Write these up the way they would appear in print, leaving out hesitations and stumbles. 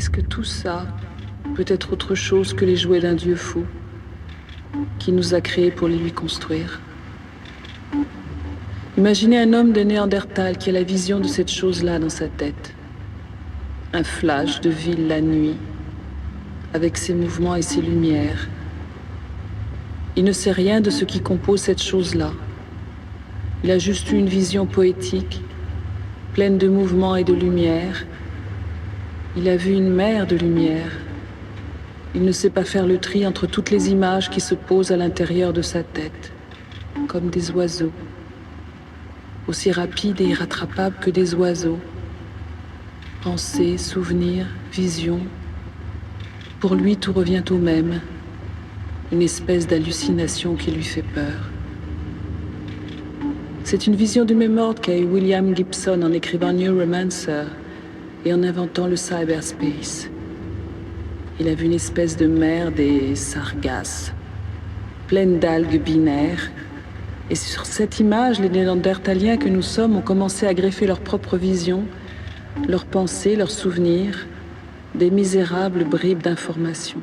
Est-ce que tout ça peut être autre chose que les jouets d'un Dieu fou qui nous a créés pour les lui construire? Imaginez un homme de Néandertal qui a la vision de cette chose-là dans sa tête. Un flash de ville la nuit, avec ses mouvements et ses lumières. Il ne sait rien de ce qui compose cette chose-là. Il a juste eu une vision poétique, pleine de mouvements et de lumière. Il a vu une mer de lumière. Il ne sait pas faire le tri entre toutes les images qui se posent à l'intérieur de sa tête, comme des oiseaux, aussi rapides et irrattrapables que des oiseaux. Pensées, souvenirs, visions. Pour lui, tout revient au même, une espèce d'hallucination qui lui fait peur. C'est une vision du même ordre qu'a eu William Gibson en écrivant Neuromancer et en inventant le cyberspace. Il a vu une espèce de mer des sargasses, pleine d'algues binaires, et sur cette image, les Néandertaliens que nous sommes ont commencé à greffer leur propre vision, leurs pensées, leurs souvenirs, des misérables bribes d'informations.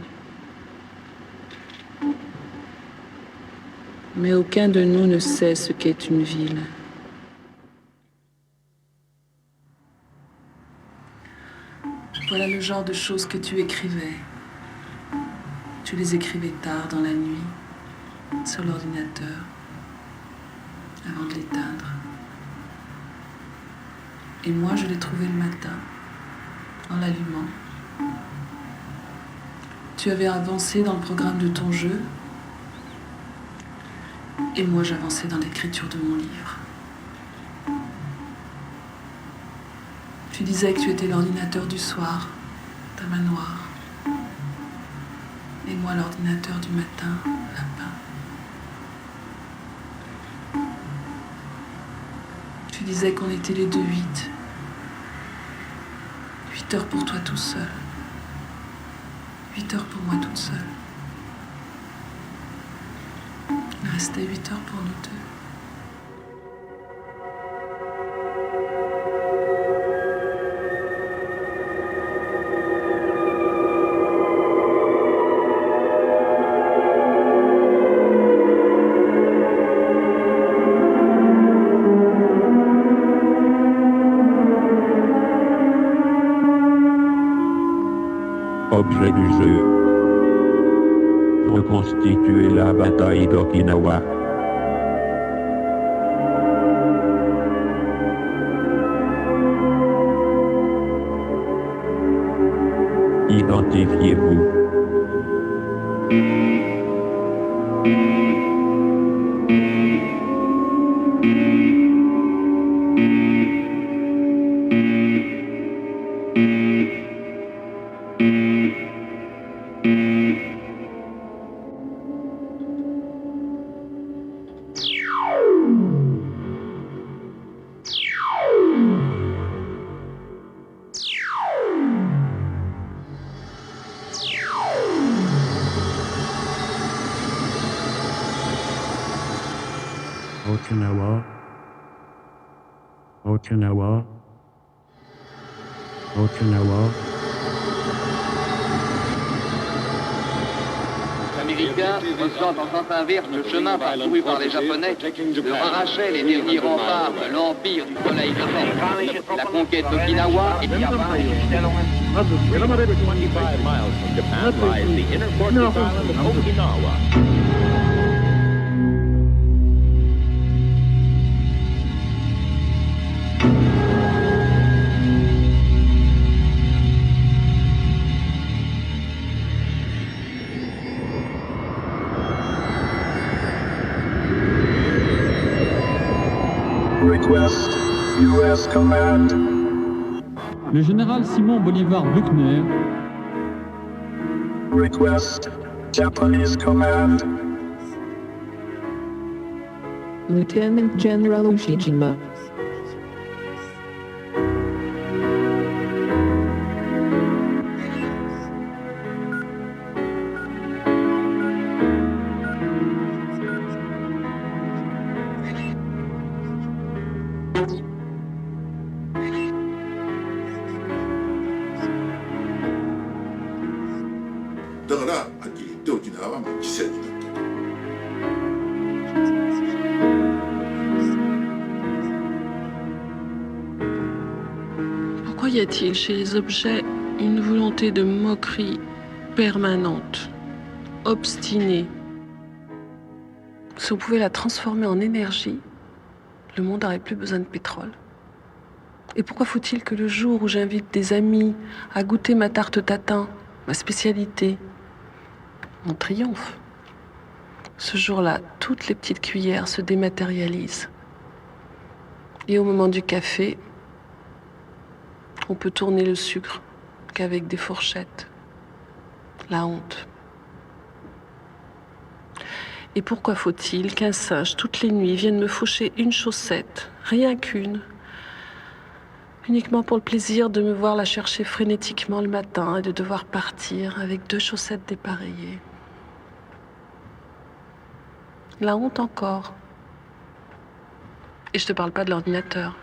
Mais aucun de nous ne sait ce qu'est une ville. Voilà le genre de choses que tu écrivais. Tu les écrivais tard dans la nuit, sur l'ordinateur, avant de l'éteindre. Et moi, je les trouvais le matin, en l'allumant. Tu avais avancé dans le programme de ton jeu, et moi, j'avançais dans l'écriture de mon livre. Tu disais que tu étais l'ordinateur du soir, ta manoir. Et moi, l'ordinateur du matin, lapin. Tu disais qu'on était les deux 8. 8 heures pour toi tout seul. 8 heures pour moi toute seule. Il restait 8 heures pour nous deux. Objet du jeu. Reconstituer la bataille d'Okinawa. Identifiez-vous. Okinawa, Okinawa, Okinawa. Les Américains, reçant en sens inverse le chemin parcouru par les Japonais, leur arrachaient les derniers remparts de l'Empire du Soleil levant. La conquête d'Okinawa et de Japan. 25 miles from Japan lies the inner fortress island of Okinawa. Request US Command. Le général Simon Bolivar Buckner, Request Japanese Command. Lieutenant General Ushijima. だからはっきり言って沖縄はもう犠牲になった。Pourquoi y a-t-il chez les objets une volonté de moquerie permanente, obstinée? Si on pouvait la transformer en énergie, le monde n'aurait plus besoin de pétrole. Et pourquoi faut-il que le jour où j'invite des amis à goûter ma tarte tatin, ma spécialité, mon triomphe, ce jour-là, toutes les petites cuillères se dématérialisent. Et au moment du café, on peut tourner le sucre qu'avec des fourchettes. La honte. Et pourquoi faut-il qu'un singe, toutes les nuits, vienne me faucher une chaussette, rien qu'une, uniquement pour le plaisir de me voir la chercher frénétiquement le matin et de devoir partir avec 2 chaussettes dépareillées. La honte encore. Et je te parle pas de l'ordinateur.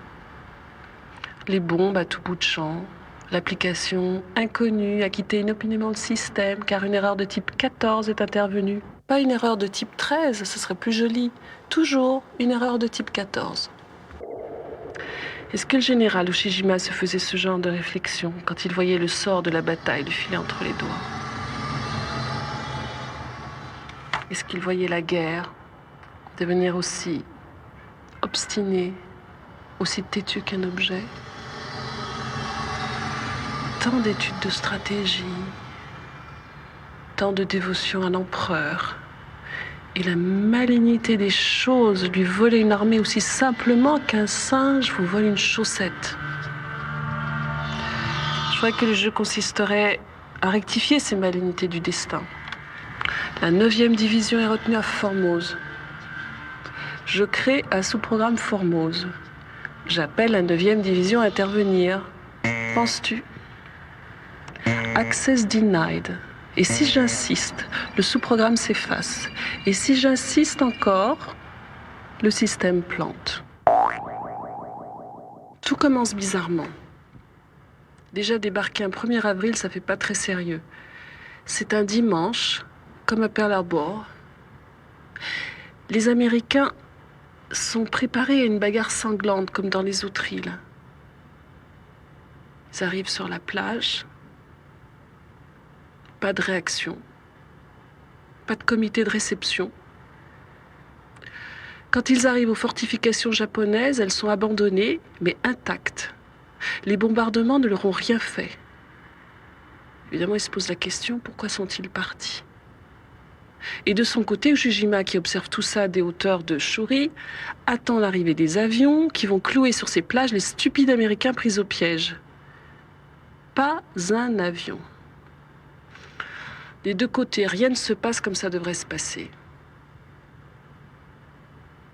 Les bombes à tout bout de champ, l'application inconnue a quitté inopinément le système car une erreur de type 14 est intervenue. Pas une erreur de type 13, ce serait plus joli. Toujours une erreur de type 14. Est-ce que le général Ushijima se faisait ce genre de réflexion quand il voyait le sort de la bataille lui filer entre les doigts? Est-ce qu'il voyait la guerre devenir aussi obstinée, aussi têtue qu'un objet? Tant d'études de stratégie, tant de dévotion à l'empereur, et la malignité des choses, lui voler une armée aussi simplement qu'un singe vous vole une chaussette. Je crois que le jeu consisterait à rectifier ces malignités du destin. La 9e division est retenue à Formose. Je crée un sous-programme Formose. J'appelle la 9e division à intervenir. Penses-tu? Access denied. Et si j'insiste, le sous-programme s'efface. Et si j'insiste encore, le système plante. Tout commence bizarrement. Déjà débarquer un 1er avril, ça fait pas très sérieux. C'est un dimanche, comme à Pearl Harbor. Les Américains sont préparés à une bagarre sanglante, comme dans les autres îles. Ils arrivent sur la plage. Pas de réaction, pas de comité de réception. Quand ils arrivent aux fortifications japonaises, elles sont abandonnées, mais intactes. Les bombardements ne leur ont rien fait. Évidemment, ils se posent la question, pourquoi sont-ils partis? Et de son côté, Ushijima, qui observe tout ça des hauteurs de Shuri, attend l'arrivée des avions qui vont clouer sur ces plages les stupides Américains pris au piège. Pas un avion. Des 2 côtés, rien ne se passe comme ça devrait se passer.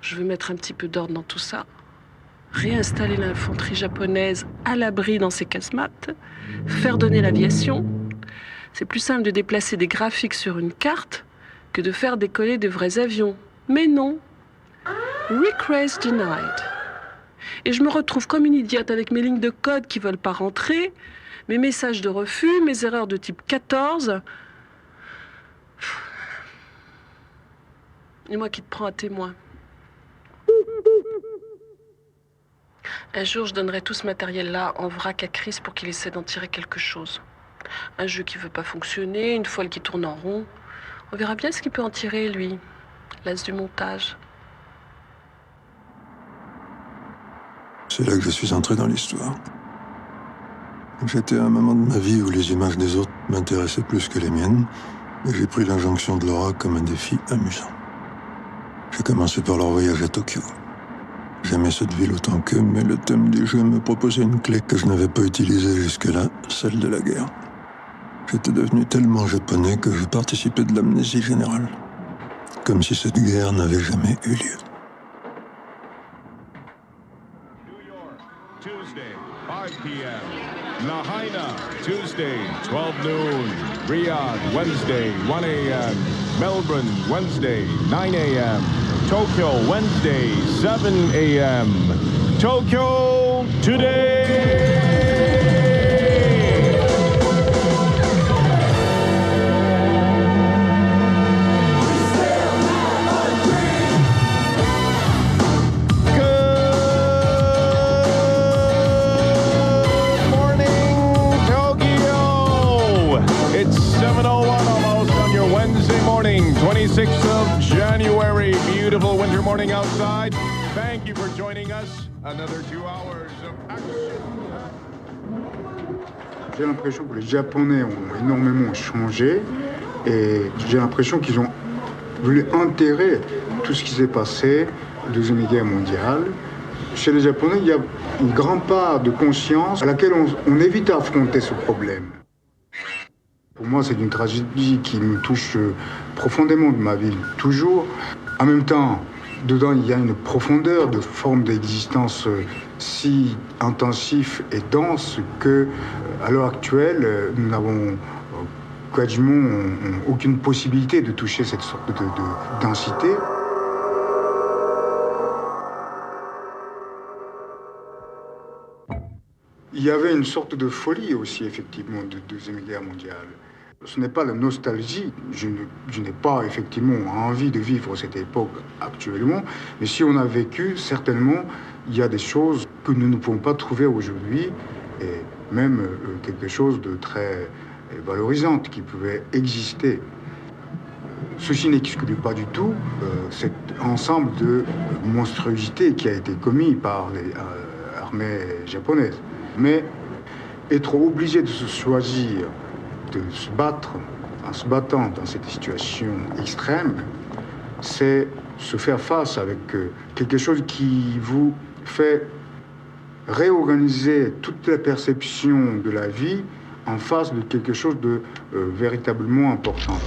Je veux mettre un petit peu d'ordre dans tout ça. Réinstaller l'infanterie japonaise à l'abri dans ses casemates. Faire donner l'aviation. C'est plus simple de déplacer des graphiques sur une carte que de faire décoller de vrais avions. Mais non. Request denied. Et je me retrouve comme une idiote avec mes lignes de code qui veulent pas rentrer, mes messages de refus, mes erreurs de type 14... Et moi qui te prends à témoin. Un jour, je donnerai tout ce matériel-là en vrac à Chris pour qu'il essaie d'en tirer quelque chose. Un jeu qui veut pas fonctionner, une foile qui tourne en rond. On verra bien ce qu'il peut en tirer, lui. L'as du montage. C'est là que je suis entré dans l'histoire. J'étais à un moment de ma vie où les images des autres m'intéressaient plus que les miennes, et j'ai pris l'injonction de Laura comme un défi amusant. J'ai commencé par leur voyage à Tokyo. J'aimais cette ville autant qu'eux, mais le thème du jeu me proposait une clé que je n'avais pas utilisée jusque-là, celle de la guerre. J'étais devenu tellement japonais que je participais de l'amnésie générale, comme si cette guerre n'avait jamais eu lieu. New York, Tuesday, 5 p.m. Lahaina, Tuesday, 12 noon. Riyadh, Wednesday, 1 a.m. Melbourne, Wednesday, 9 a.m. Tokyo, Wednesday, 7 a.m. Tokyo Today! 26th of January. Beautiful winter morning outside. Thank you for joining us. Another 2 hours of action. J'ai l'impression que les Japonais ont énormément changé et j'ai l'impression qu'ils ont voulu enterrer tout ce qui s'est passé, la Deuxième Guerre mondiale. Chez les Japonais, il y a une grande part de conscience à laquelle on évite d'affronter ce problème. Pour moi, c'est une tragédie qui me touche profondément de ma vie, toujours. En même temps, dedans, il y a une profondeur de forme d'existence si intensive et dense que, à l'heure actuelle, nous n'avons quasiment aucune possibilité de toucher cette sorte de densité. Il y avait une sorte de folie aussi, effectivement, de Deuxième Guerre mondiale. Ce n'est pas la nostalgie. Je n'ai pas, effectivement, envie de vivre cette époque actuellement. Mais si on a vécu, certainement, il y a des choses que nous ne pouvons pas trouver aujourd'hui. Et même quelque chose de très valorisant qui pouvait exister. Ceci n'exclut pas du tout cet ensemble de monstruosités qui a été commis par les armées japonaises. Mais être obligé de se choisir, de se battre, en se battant dans cette situation extrême, c'est se faire face avec quelque chose qui vous fait réorganiser toute la perception de la vie en face de quelque chose de véritablement important.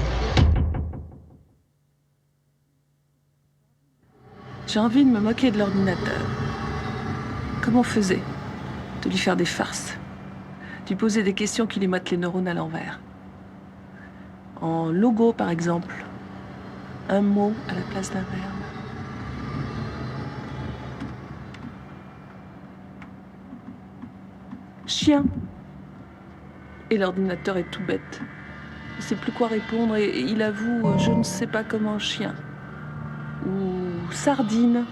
J'ai envie de me moquer de l'ordinateur. Comme on faisait, de lui faire des farces, de lui poser des questions qui lui mettent les neurones à l'envers. En logo, par exemple, un mot à la place d'un verbe. Chien. Et l'ordinateur est tout bête. Il ne sait plus quoi répondre et il avoue « je ne sais pas comment chien ». Ou sardine.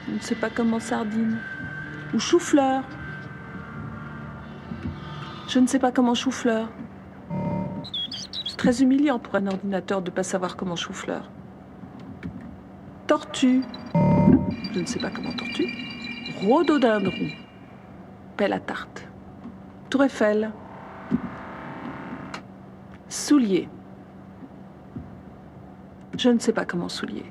Je ne sais pas comment sardine. Ou chou-fleur. Je ne sais pas comment chou-fleur. C'est très humiliant pour un ordinateur de ne pas savoir comment chou-fleur. Tortue. Je ne sais pas comment tortue. Rhododendron. Pelle à tarte. Tour Eiffel. Soulier. Je ne sais pas comment soulier.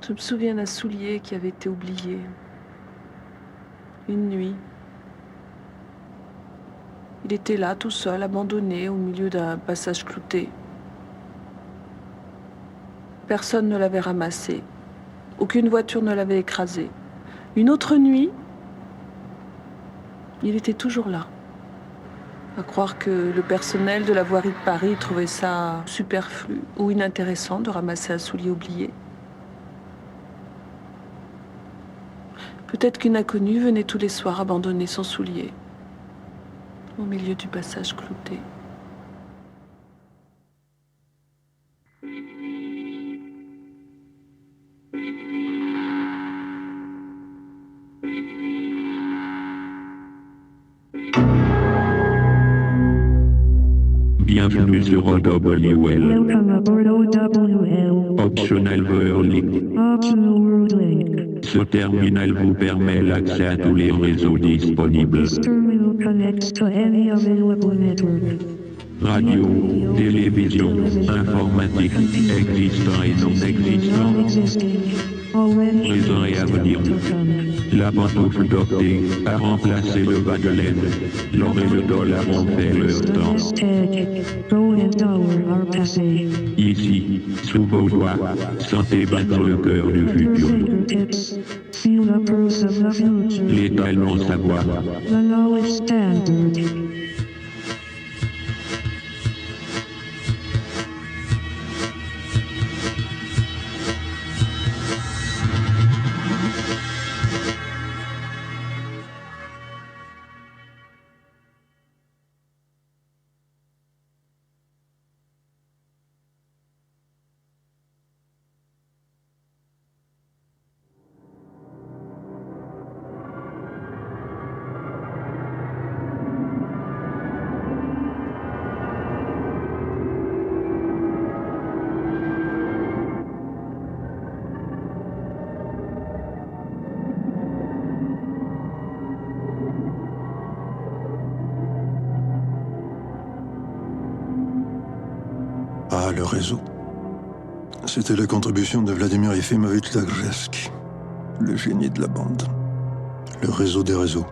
Je me souviens d'un soulier qui avait été oublié. Une nuit. Il était là, tout seul, abandonné, au milieu d'un passage clouté. Personne ne l'avait ramassé. Aucune voiture ne l'avait écrasé. Une autre nuit, il était toujours là. À croire que le personnel de la voirie de Paris trouvait ça superflu ou inintéressant de ramasser un soulier oublié. Peut-être qu'une inconnue venait tous les soirs abandonner son soulier au milieu du passage clouté. Bienvenue sur OWL. Optional World Link. Ce terminal vous permet l'accès à tous les réseaux disponibles. Radio, télévision, informatique, existant et non existant. Présent et à venir. La pantoufle d'Octet a remplacé le bas de laine. L'or et le dollar ont fait leur temps. Ici, sous vos doigts, sentez battre le cœur du futur. L'état non savoir. le réseau. C'était la contribution de Vladimir Efimovitch Zagreski, le génie de la bande. Le réseau des réseaux,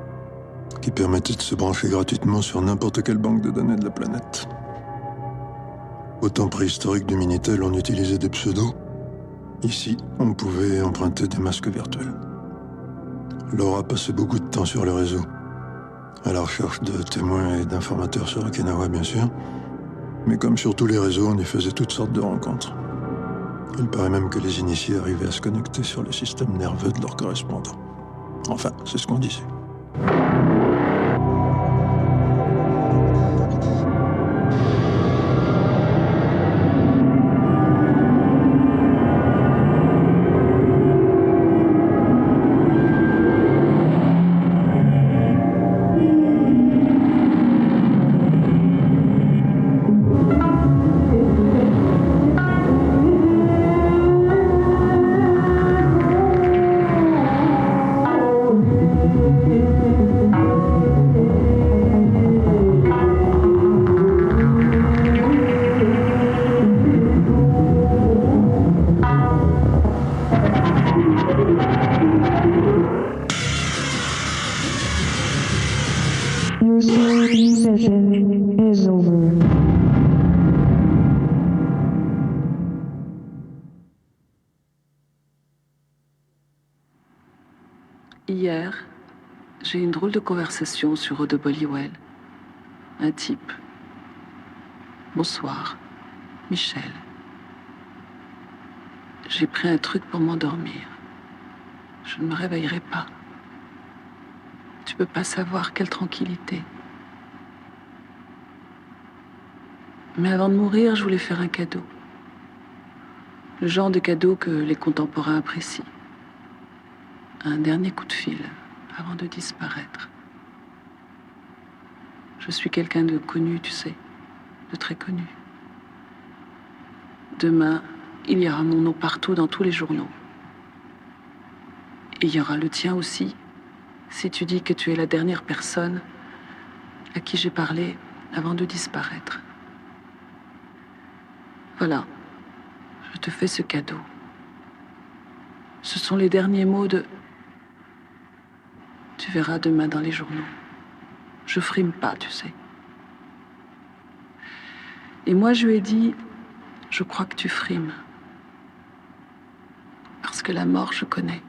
qui permettait de se brancher gratuitement sur n'importe quelle banque de données de la planète. Au temps préhistorique du Minitel, on utilisait des pseudos. Ici, on pouvait emprunter des masques virtuels. Laura passait beaucoup de temps sur le réseau, à la recherche de témoins et d'informateurs sur Okinawa, bien sûr. Mais comme sur tous les réseaux, on y faisait toutes sortes de rencontres. Il paraît même que les initiés arrivaient à se connecter sur le système nerveux de leurs correspondants. Enfin, c'est ce qu'on disait. Hier, j'ai eu une drôle de conversation sur Rue de Bolliwell. Un type. Bonsoir, Michel. J'ai pris un truc pour m'endormir. Je ne me réveillerai pas. Tu peux pas savoir quelle tranquillité. Mais avant de mourir, je voulais faire un cadeau. Le genre de cadeau que les contemporains apprécient. Un dernier coup de fil avant de disparaître. Je suis quelqu'un de connu, tu sais, de très connu. Demain, il y aura mon nom partout dans tous les journaux. Et il y aura le tien aussi, si tu dis que tu es la dernière personne à qui j'ai parlé avant de disparaître. Voilà, je te fais ce cadeau. Ce sont les derniers mots de... Tu verras demain dans les journaux. Je frime pas, tu sais. Et moi, je lui ai dit, je crois que tu frimes. Parce que la mort, je connais.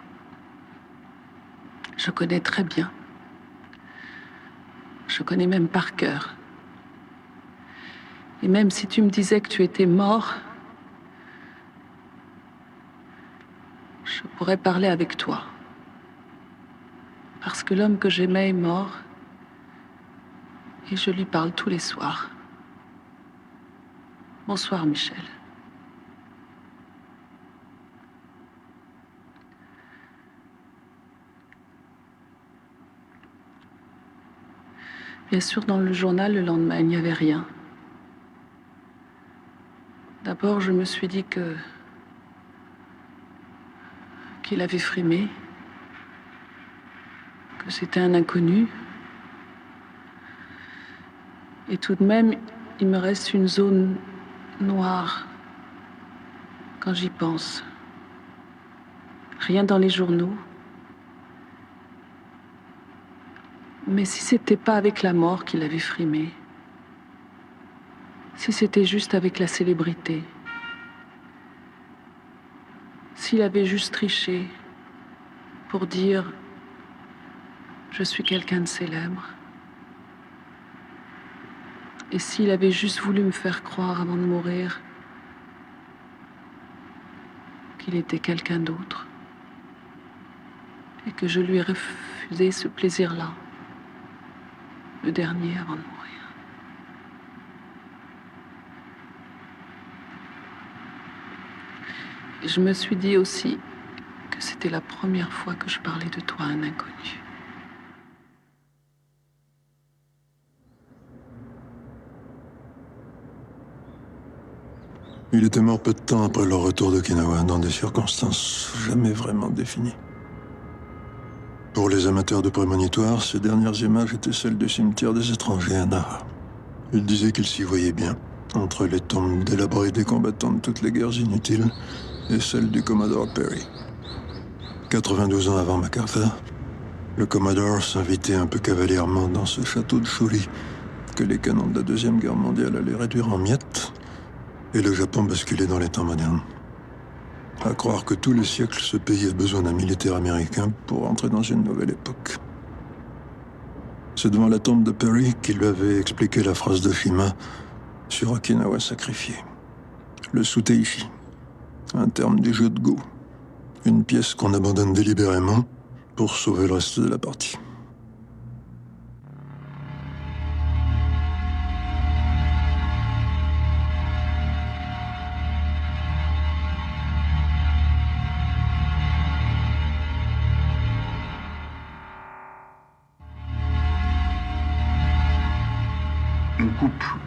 Je connais très bien. Je connais même par cœur. Et même si tu me disais que tu étais mort, je pourrais parler avec toi. Parce que l'homme que j'aimais est mort et je lui parle tous les soirs. Bonsoir, Michel. Bien sûr, dans le journal, le lendemain, il n'y avait rien. D'abord, je me suis dit qu'il avait frimé, que c'était un inconnu. Et tout de même, il me reste une zone noire quand j'y pense. Rien dans les journaux. Mais si c'était pas avec la mort qu'il avait frimé, si c'était juste avec la célébrité, s'il avait juste triché pour dire « je suis quelqu'un de célèbre », et s'il avait juste voulu me faire croire avant de mourir qu'il était quelqu'un d'autre, et que je lui ai refusé ce plaisir-là, le dernier avant de mourir. Et je me suis dit aussi que c'était la première fois que je parlais de toi à un inconnu. Il était mort peu de temps après leur retour d'Okinawa, dans des circonstances jamais vraiment définies. Pour les amateurs de prémonitoires, ces dernières images étaient celles du cimetière des étrangers à Nara. Il disait qu'il s'y voyait bien, entre les tombes délabrées des combattants de toutes les guerres inutiles et celle du Commodore Perry. 92 ans avant MacArthur, le Commodore s'invitait un peu cavalièrement dans ce château de Shuri que les canons de la Deuxième Guerre mondiale allaient réduire en miettes et le Japon basculait dans les temps modernes. À croire que tous les siècles, ce pays a besoin d'un militaire américain pour entrer dans une nouvelle époque. C'est devant la tombe de Perry qu'il lui avait expliqué la phrase de Shima sur Okinawa sacrifié. Le suteishi, un terme du jeu de Go, une pièce qu'on abandonne délibérément pour sauver le reste de la partie.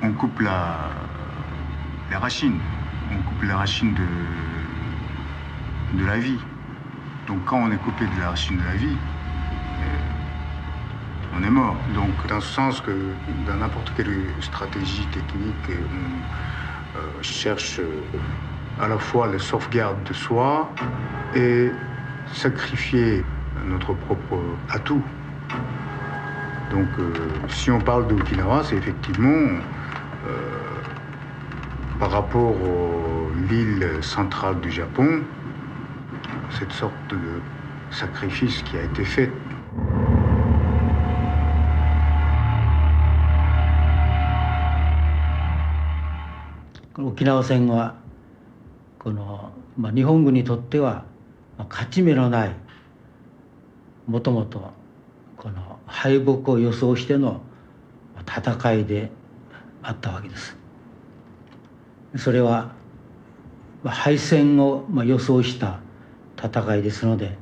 On coupe les racines. On coupe les racines de la vie. Donc quand on est coupé de la racine de la vie, on est mort. Donc dans ce sens que dans n'importe quelle stratégie technique, on cherche à la fois la sauvegarde de soi et sacrifier notre propre atout. Donc, si on parle d'Okinawa, c'est effectivement par rapport à l'île centrale du Japon, cette sorte de sacrifice qui a été fait. 沖縄戦は日本軍にとっては勝ち目のないもともと敗北を予想しての戦いであったわけです。それは敗戦を予想した戦いですので、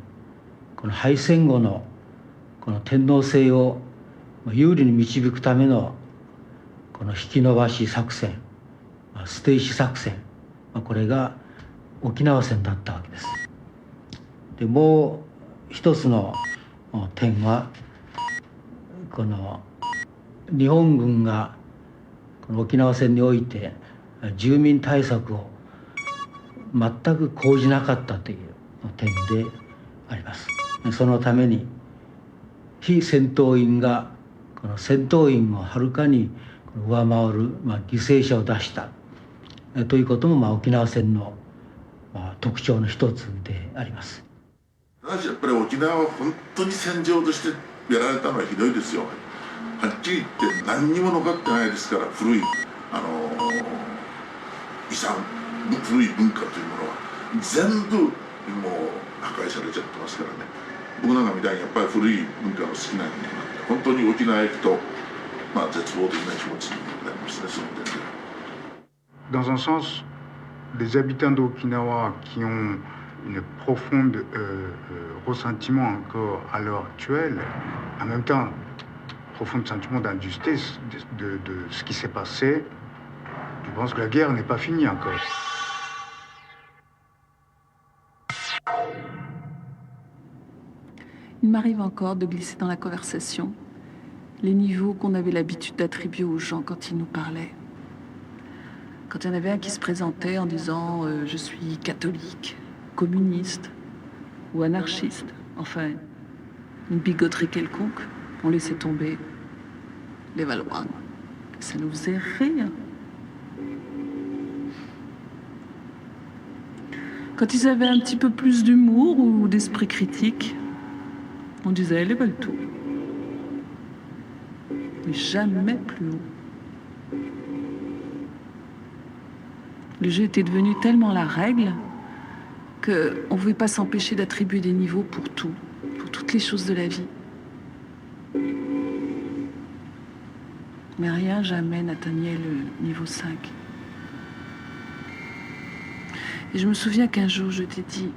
この敗戦後のこの天皇制を有利に導くためのこの引き延ばし作戦、捨て石作戦、これが沖縄戦だったわけです。でもう一つの点はこの日本軍がこの沖縄戦において住民対策を全く講じなかったという点であります。そのために非戦闘員がこの戦闘員をはるかに上回る犠牲者を出したということも沖縄戦の特徴の一つであります。ただしやっぱり沖縄は本当に戦場としてやられたのはひどいですよ。はっきり言って何にも残ってないですから、古い遺産、古い文化というものは全部もう破壊されちゃってますからね。僕なんかみたいにやっぱり古い文化の好きな人間なんで、本当に沖縄へ行くと絶望的な気持ちになりますね、その点で。Dans un sens, les habitants d'Okinawa qui ont une profonde ressentiment encore à l'heure actuelle, en même temps, profond sentiment d'injustice de ce qui s'est passé. Je pense que la guerre n'est pas finie encore. Il m'arrive encore de glisser dans la conversation les niveaux qu'on avait l'habitude d'attribuer aux gens quand ils nous parlaient. Quand il y en avait un qui se présentait en disant « je suis catholique, communiste ou anarchiste », enfin, une bigoterie quelconque, on laissait tomber les Valois. Ça nous faisait rire. Quand ils avaient un petit peu plus d'humour ou d'esprit critique, on disait les Baltou. Mais jamais plus haut. Le jeu était devenu tellement la règle qu'on ne pouvait pas s'empêcher d'attribuer des niveaux pour tout, pour toutes les choses de la vie. Mais rien jamais n'atteignait le niveau 5. Et je me souviens qu'un jour je t'ai dit,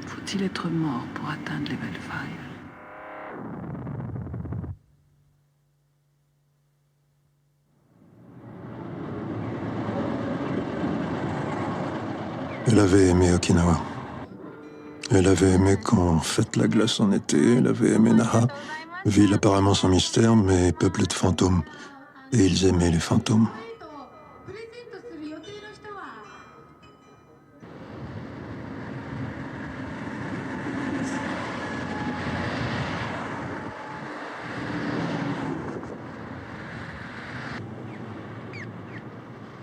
faut-il être mort pour atteindre level 5 ? Elle avait aimé Okinawa. Elle avait aimé qu'on fête la glace en été. Elle avait aimé Naha, ville apparemment sans mystère, mais peuplée de fantômes. Et ils aimaient les fantômes.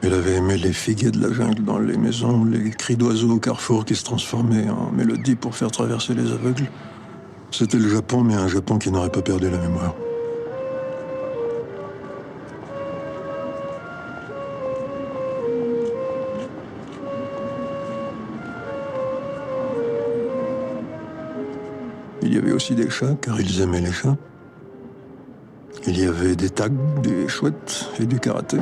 Elle avait aimé les figuiers de la jungle dans les maisons, les cris d'oiseaux au carrefour qui se transformaient en mélodies pour faire traverser les aveugles. C'était le Japon, mais un Japon qui n'aurait pas perdu la mémoire. Il y avait aussi des chats, car ils aimaient les chats. Il y avait des tags, des chouettes et du karaté.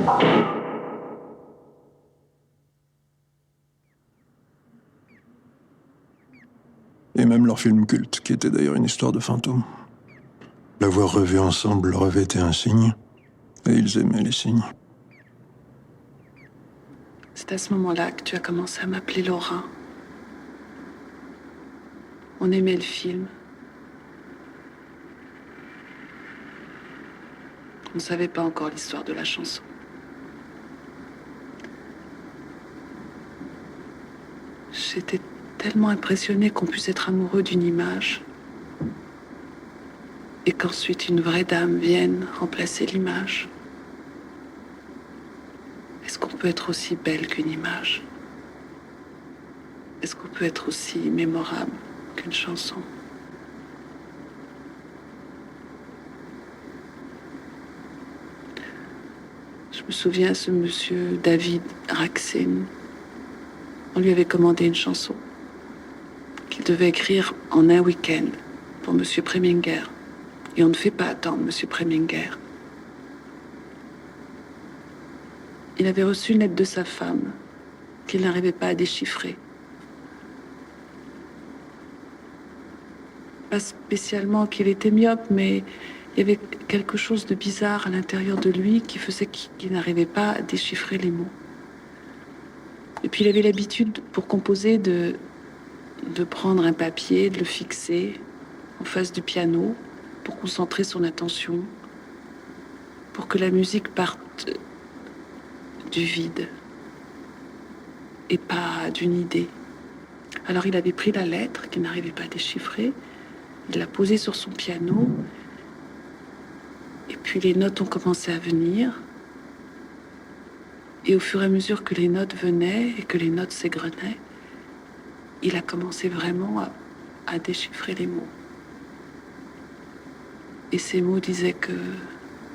Et même leur film culte, qui était d'ailleurs une histoire de fantôme. L'avoir revu ensemble leur avait été un signe, et ils aimaient les signes. C'est à ce moment-là que tu as commencé à m'appeler Laura. On aimait le film. On ne savait pas encore l'histoire de la chanson. J'étais tellement impressionnée qu'on puisse être amoureux d'une image et qu'ensuite une vraie dame vienne remplacer l'image. Est-ce qu'on peut être aussi belle qu'une image? Est-ce qu'on peut être aussi mémorable qu'une chanson? Je me souviens, ce monsieur David Raksin, on lui avait commandé une chanson qu'il devait écrire en un week-end pour monsieur Preminger. Et on ne fait pas attendre monsieur Preminger. Il avait reçu une lettre de sa femme qu'il n'arrivait pas à déchiffrer. Pas spécialement qu'il était myope, mais il y avait quelque chose de bizarre à l'intérieur de lui qui faisait qu'il n'arrivait pas à déchiffrer les mots. Et puis il avait l'habitude, pour composer, de prendre un papier, de le fixer en face du piano pour concentrer son attention, pour que la musique parte du vide et pas d'une idée. Alors il avait pris la lettre qu'il n'arrivait pas à déchiffrer, il l'a posée sur son piano, et puis les notes ont commencé à venir. Et au fur et à mesure que les notes venaient et que les notes s'égrenaient, il a commencé vraiment à déchiffrer les mots. Et ces mots disaient que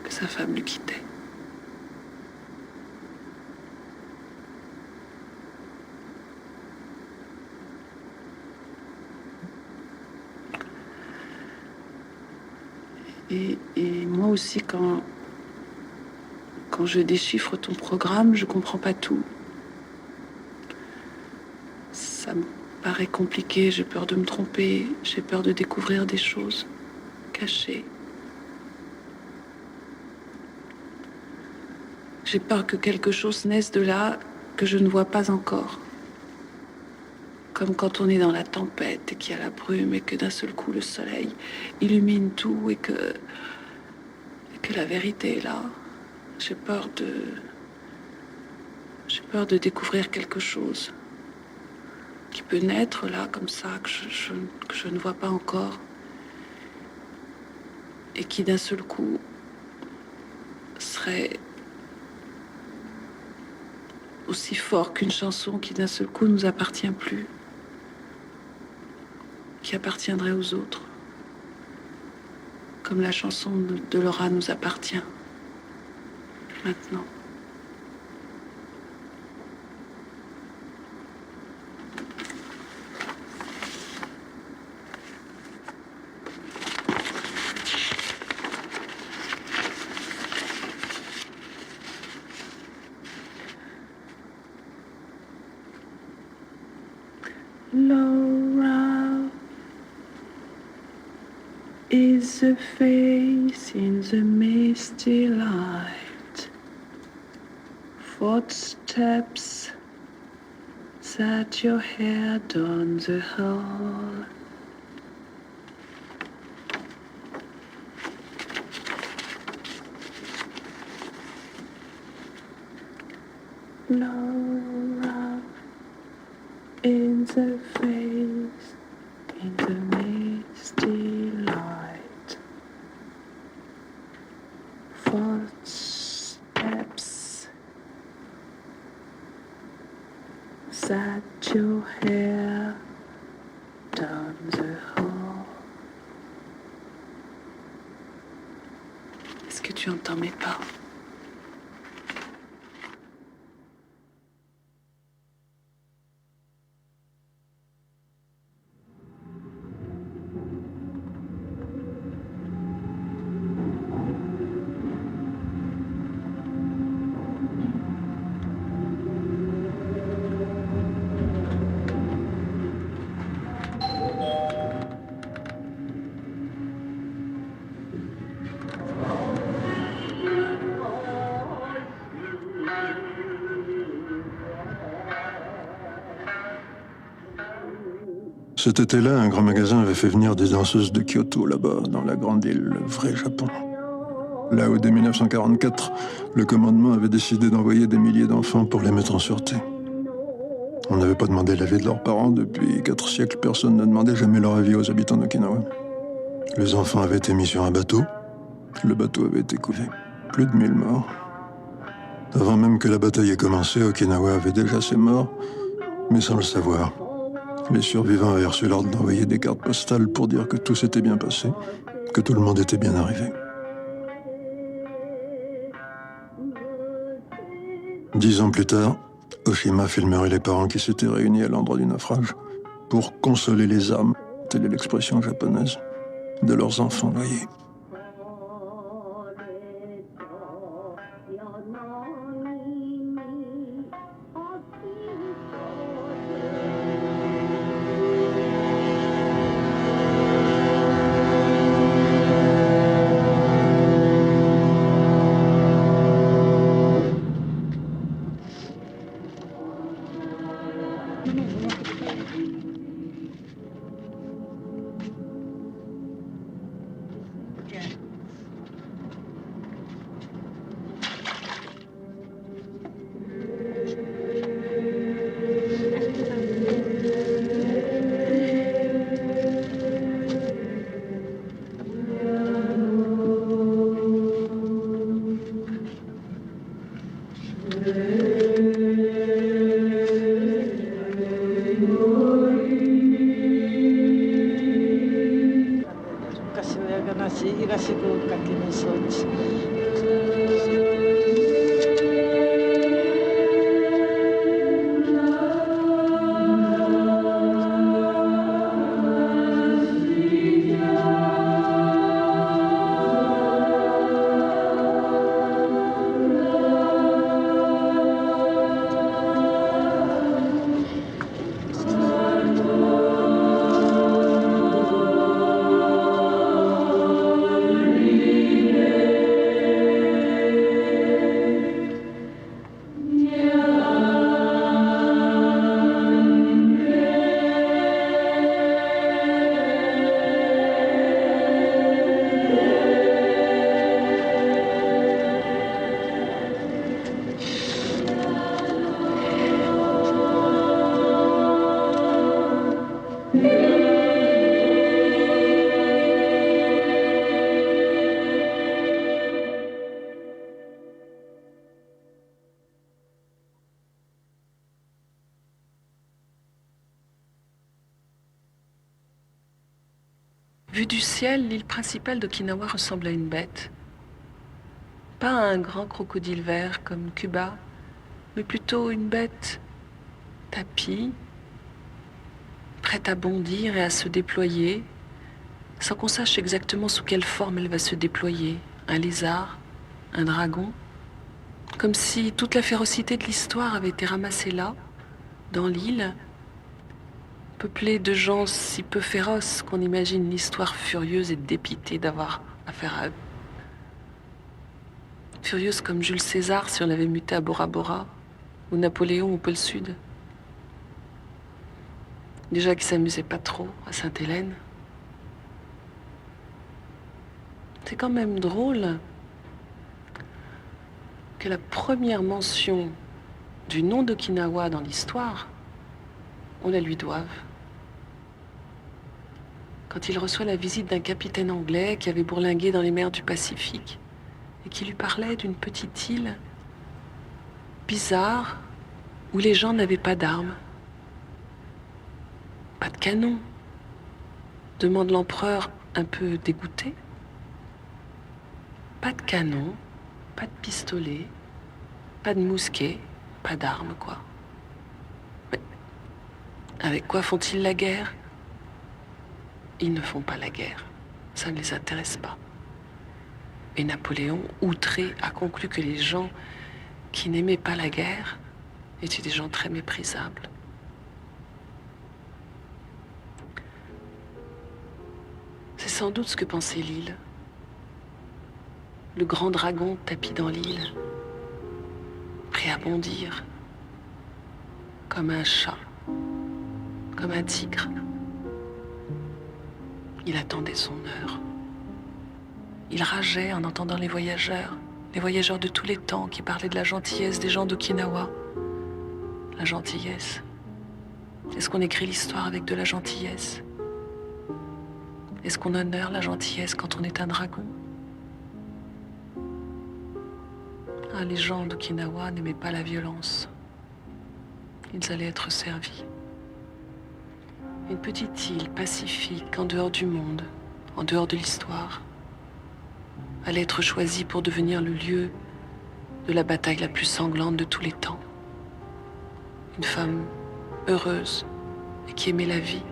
sa femme le quittait. Et moi aussi, quand je déchiffre ton programme, je comprends pas tout. Ça me paraît compliqué, j'ai peur de me tromper, j'ai peur de découvrir des choses cachées. J'ai peur que quelque chose naisse de là que je ne vois pas encore. Comme quand on est dans la tempête et qu'il y a la brume et que d'un seul coup le soleil illumine tout et que la vérité est là. J'ai peur de découvrir quelque chose qui peut naître là, comme ça, que je ne vois pas encore, et qui d'un seul coup serait aussi fort qu'une chanson qui d'un seul coup nous appartient plus, qui appartiendrait aux autres, comme la chanson de Laura nous appartient maintenant. Laura is a face in the misty light, footsteps that your hair down the hall. No love in the face, in the misty light. Footsteps that your hair down the hall. Est-ce que tu entends mes pas? Cet été-là, un grand magasin avait fait venir des danseuses de Kyoto, là-bas, dans la grande île, le vrai Japon. Là où, dès 1944, le commandement avait décidé d'envoyer des milliers d'enfants pour les mettre en sûreté. On n'avait pas demandé l'avis de leurs parents. Depuis 4 siècles, personne ne demandait jamais leur avis aux habitants d'Okinawa. Les enfants avaient été mis sur un bateau. Le bateau avait été coulé. Plus de 1000 morts. Avant même que la bataille ait commencé, Okinawa avait déjà ses morts, mais sans le savoir. Les survivants avaient reçu l'ordre d'envoyer des cartes postales pour dire que tout s'était bien passé, que tout le monde était bien arrivé. 10 ans plus tard, Oshima filmerait les parents qui s'étaient réunis à l'endroit du naufrage pour consoler les âmes, telle est l'expression japonaise, de leurs enfants noyés. Vue du ciel, l'île principale d'Okinawa ressemble à une bête. Pas un grand crocodile vert comme Cuba, mais plutôt une bête tapie, prête à bondir et à se déployer, sans qu'on sache exactement sous quelle forme elle va se déployer. Un lézard, un dragon, comme si toute la férocité de l'histoire avait été ramassée là, dans l'île, peuplée de gens si peu féroces qu'on imagine l'histoire furieuse et dépitée d'avoir affaire à eux. Furieuse comme Jules César si on l'avait muté à Bora Bora, ou Napoléon au pôle Sud. Déjà qu'il s'amusait pas trop à Sainte-Hélène. C'est quand même drôle que la première mention du nom d'Okinawa dans l'histoire, on la lui doive. Quand il reçoit la visite d'un capitaine anglais qui avait bourlingué dans les mers du Pacifique et qui lui parlait d'une petite île bizarre où les gens n'avaient pas d'armes, pas de canon, demande l'empereur un peu dégoûté. Pas de canon, pas de pistolet, pas de mousquet, pas d'armes, quoi. Mais avec quoi font-ils la guerre? Ils ne font pas la guerre. Ça ne les intéresse pas. Et Napoléon, outré, a conclu que les gens qui n'aimaient pas la guerre étaient des gens très méprisables. C'est sans doute ce que pensait l'île. Le grand dragon tapi dans l'île, prêt à bondir, comme un chat, comme un tigre. Il attendait son heure. Il rageait en entendant les voyageurs de tous les temps qui parlaient de la gentillesse des gens d'Okinawa. La gentillesse. Est-ce qu'on écrit l'histoire avec de la gentillesse? Est-ce qu'on honore la gentillesse quand on est un dragon? Ah, les gens d'Okinawa n'aimaient pas la violence. Ils allaient être servis. Une petite île pacifique en dehors du monde, en dehors de l'histoire, allait être choisie pour devenir le lieu de la bataille la plus sanglante de tous les temps. Une femme heureuse et qui aimait la vie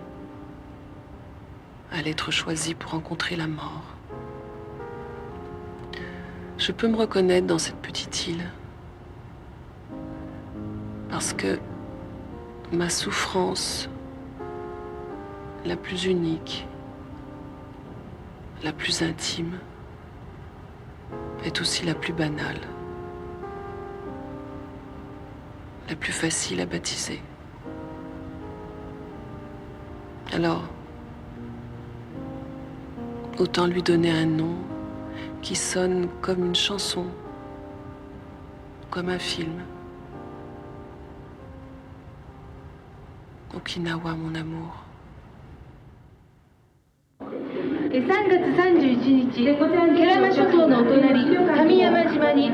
allait être choisie pour rencontrer la mort. Je peux me reconnaître dans cette petite île parce que ma souffrance la plus unique, la plus intime, est aussi la plus banale, la plus facile à baptiser. Alors, autant lui donner un nom qui sonne comme une chanson, comme un film. Okinawa, mon amour. 3月31日、慶良間諸島のお隣、神山島に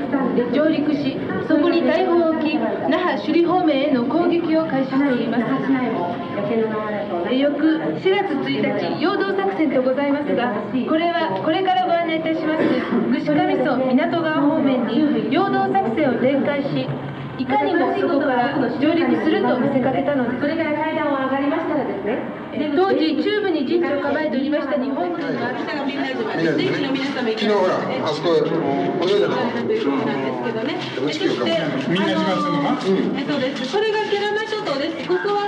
上陸し、そこに大砲を置き、那覇首里方面への攻撃を開始しています。翌4月1日、陽動作戦とございますが、これからご案内いたします串上村港川方面に陽動作戦を展開し、いかにもそこから上陸すると見せかけたのです。それから階段を上がりましたらですね、当時中部に陣地を構えておりました日本軍は北がみんな島で地域の皆様いかがですか。あそこ泳いだのということなんですけどね。そしてみんな島するのが、そうです。これが慶良間諸島です。ここは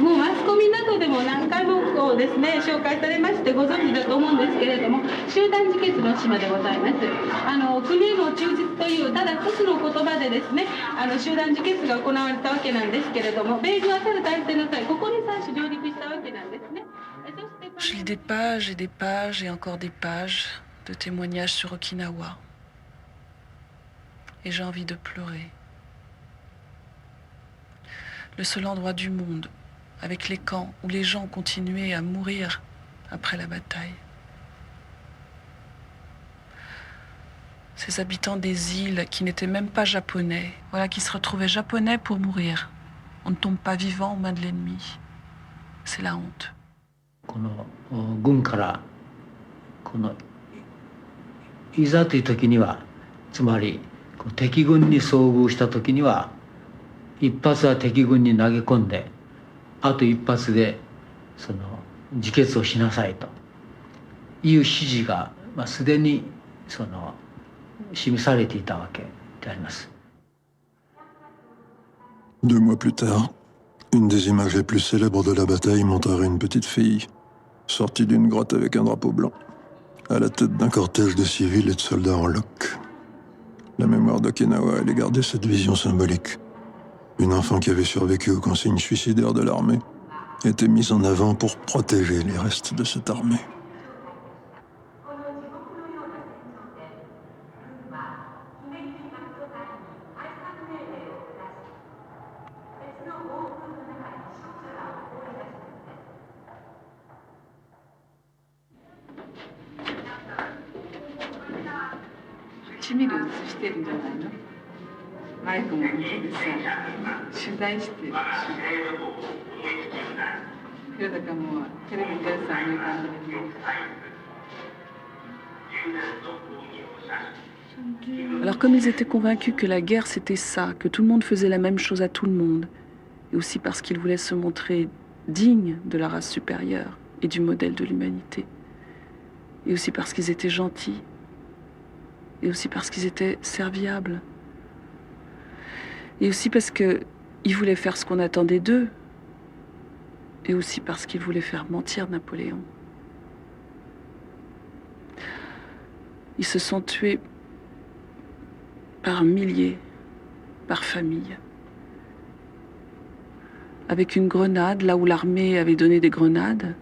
もうマスコミなどでも何回もこうですね紹介されましてご存知だと思うんですけれども、集団自決の島でございます。国への忠実というただ一つの言葉でですね集団自決が行われたわけなんですけれども、米軍は去る大戦の際ここに最初上陸したわけなんですね。Je lis des pages et encore des pages de témoignages sur Okinawa. Et j'ai envie de pleurer. Le seul endroit du monde avec les camps où les gens continuaient à mourir après la bataille. Ces habitants des îles qui n'étaient même pas japonais, voilà, qui se retrouvaient japonais pour mourir. On ne tombe pas vivant aux mains de l'ennemi. C'est la honte. この軍からこのいざという時には、つまり敵軍に遭遇した時には一発は敵軍に投げ込んで、あと一発でその自決をしなさいという指示がすでにその示されていたわけであります。2 mois plus tard, une des images les plus célèbres de la bataille montrerait une petite fille, sortie d'une grotte avec un drapeau blanc, à la tête d'un cortège de civils et de soldats en loques. La mémoire d'Okinawa allait garder cette vision symbolique. Une enfant qui avait survécu aux consignes suicidaires de l'armée était mise en avant pour protéger les restes de cette armée. しみるしてるんじゃないの？マイクも向けてさ、取材してるし。広高もテレビでさ、アメリカのテレビ。Alors comme ils étaient convaincus que la guerre c'était ça, que tout le monde faisait la même chose à tout le monde, et aussi parce qu'ils voulaient se montrer dignes de la race supérieure et du modèle de l'humanité, et aussi parce qu'ils étaient gentils, et aussi parce qu'ils étaient serviables, et aussi parce qu'ils voulaient faire ce qu'on attendait d'eux, et aussi parce qu'ils voulaient faire mentir Napoléon. Ils se sont tués par milliers, par famille, avec une grenade là où l'armée avait donné des grenades,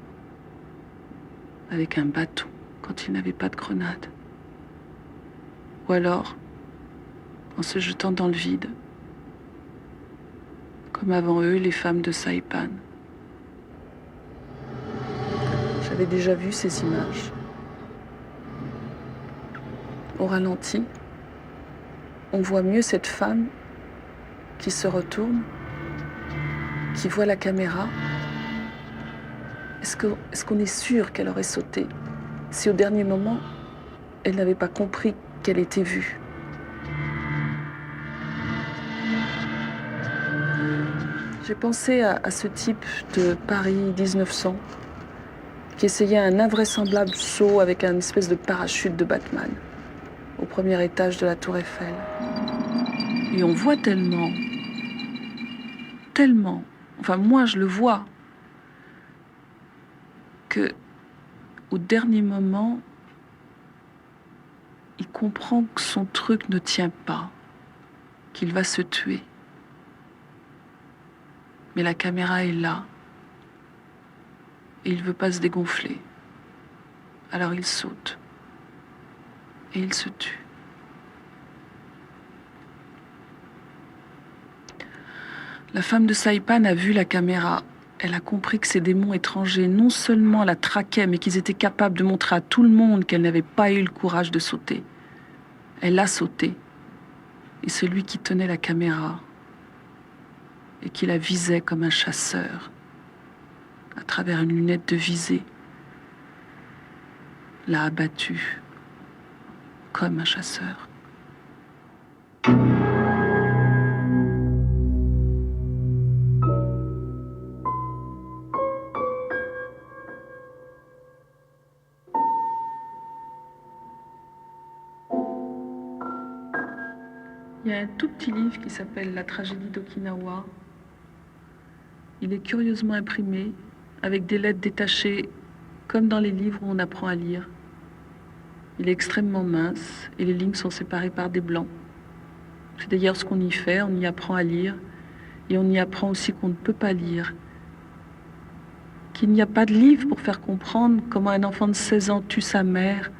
avec un bâton quand il n'avait pas de grenade, ou alors en se jetant dans le vide, comme avant eux les femmes de Saipan. J'avais déjà vu ces images. Au ralenti, on voit mieux cette femme qui se retourne, qui voit la caméra. Est-ce qu'on est sûr qu'elle aurait sauté si au dernier moment, elle n'avait pas compris qu'elle était vue? J'ai pensé à ce type de Paris 1900 qui essayait un invraisemblable saut avec un espèce de parachute de Batman au premier étage de la Tour Eiffel. Et on voit tellement, enfin moi je le vois, que au dernier moment, il comprend que son truc ne tient pas, qu'il va se tuer. Mais la caméra est là, et il ne veut pas se dégonfler. Alors il saute, et il se tue. La femme de Saipan a vu la caméra. Elle a compris que ces démons étrangers non seulement la traquaient, mais qu'ils étaient capables de montrer à tout le monde qu'elle n'avait pas eu le courage de sauter. Elle a sauté. Et celui qui tenait la caméra et qui la visait comme un chasseur, à travers une lunette de visée, l'a abattue comme un chasseur. Il y a un tout petit livre qui s'appelle La tragédie d'Okinawa. Il est curieusement imprimé, avec des lettres détachées, comme dans les livres où on apprend à lire. Il est extrêmement mince et les lignes sont séparées par des blancs. C'est d'ailleurs ce qu'on y fait, on y apprend à lire et on y apprend aussi qu'on ne peut pas lire. Qu'il n'y a pas de livre pour faire comprendre comment un enfant de 16 ans tue sa mère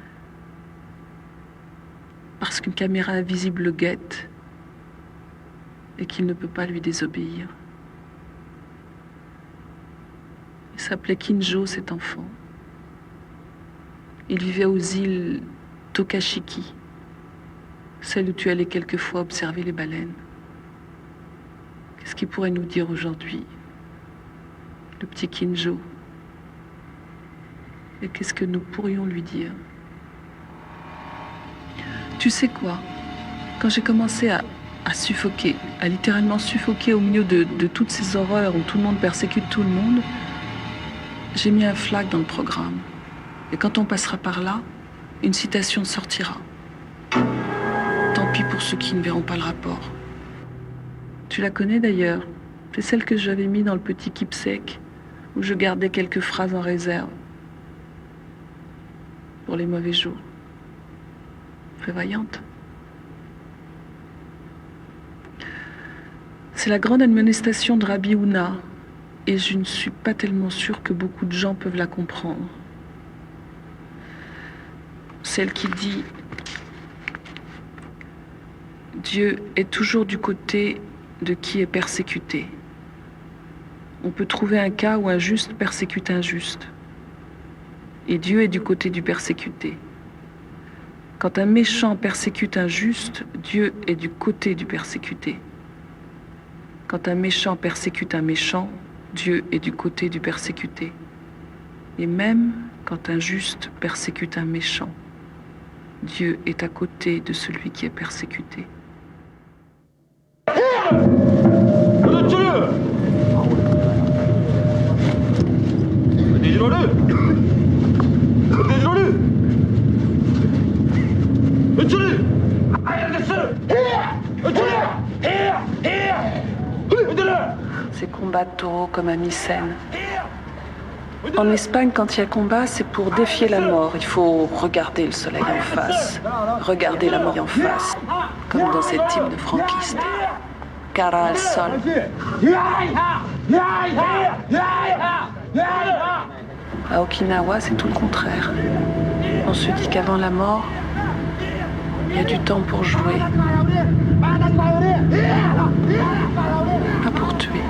parce qu'une caméra invisible le guette et qu'il ne peut pas lui désobéir. Il s'appelait Kinjo, cet enfant. Il vivait aux îles Tokashiki, celles où tu allais quelquefois observer les baleines. Qu'est-ce qu'il pourrait nous dire aujourd'hui, le petit Kinjo? Et qu'est-ce que nous pourrions lui dire? Tu sais quoi? Quand j'ai commencé à suffoquer, à littéralement suffoquer au milieu de toutes ces horreurs où tout le monde persécute tout le monde, j'ai mis un flag dans le programme. Et quand on passera par là, une citation sortira. Tant pis pour ceux qui ne verront pas le rapport. Tu la connais d'ailleurs. C'est celle que j'avais mis dans le petit keepsake, où je gardais quelques phrases en réserve. Pour les mauvais jours. Prévoyante. C'est la grande admonestation de Rabbi Huna, et je ne suis pas tellement sûre que beaucoup de gens peuvent la comprendre. Celle qui dit « Dieu est toujours du côté de qui est persécuté ». On peut trouver un cas où un juste persécute un juste. Et Dieu est du côté du persécuté. Quand un méchant persécute un juste, Dieu est du côté du persécuté. Quand un méchant persécute un méchant, Dieu est du côté du persécuté. Et même quand un juste persécute un méchant, Dieu est à côté de celui qui est persécuté. C'est combat de taureau comme à Mycène. En Espagne, quand il y a combat, c'est pour défier la mort. Il faut regarder le soleil en face, regarder la mort en face, comme dans cet hymne franquiste. Cara al sol. À Okinawa, c'est tout le contraire. On se dit qu'avant la mort, il y a du temps pour jouer. Pas pour tuer.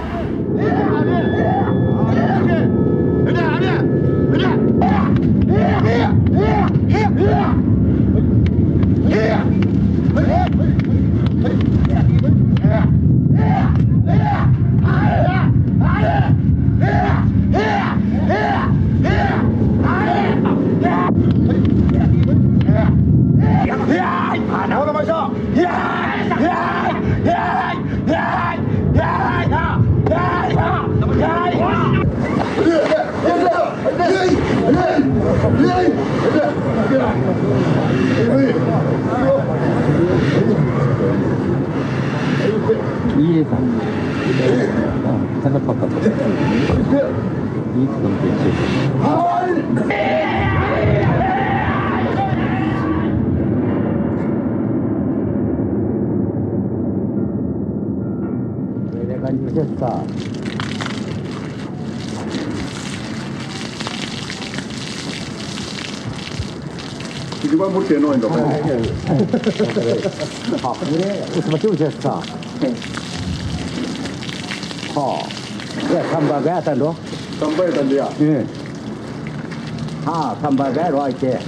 이거 뭐 되노 이거. 아, 그래. 무슨 말 좋겠어. 야, 삼바가 단도. 삼바에 단도야. 예. 삼바가 로이게.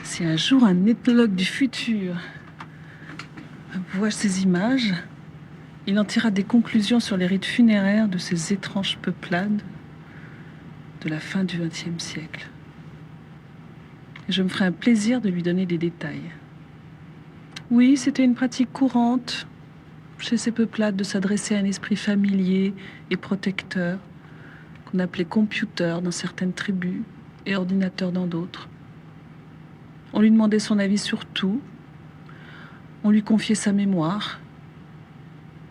Si un jour un ethnologue du futur voit ces images, il en tirera des conclusions sur les rites funéraires de ces étranges peuplades de la fin du XXe siècle. Et je me ferai un plaisir de lui donner des détails. Oui, c'était une pratique courante chez ces peuplades de s'adresser à un esprit familier et protecteur, qu'on appelait computer dans certaines tribus et ordinateur dans d'autres. On lui demandait son avis sur tout. On lui confiait sa mémoire.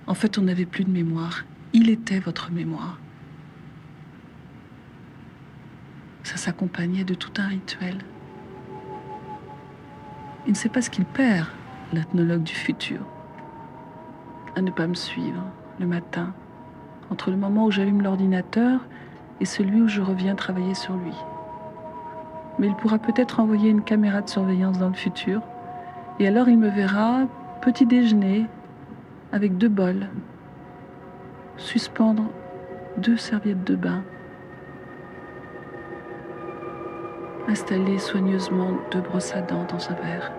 En fait, on n'avait plus de mémoire. Il était votre mémoire. Ça s'accompagnait de tout un rituel. Il ne sait pas ce qu'il perd, l'ethnologue du futur, à ne pas me suivre le matin, entre le moment où j'allume l'ordinateur et celui où je reviens travailler sur lui. Mais il pourra peut-être envoyer une caméra de surveillance dans le futur, et alors il me verra petit déjeuner avec 2 bols, suspendre 2 serviettes de bain, installer soigneusement 2 brosses à dents dans un verre.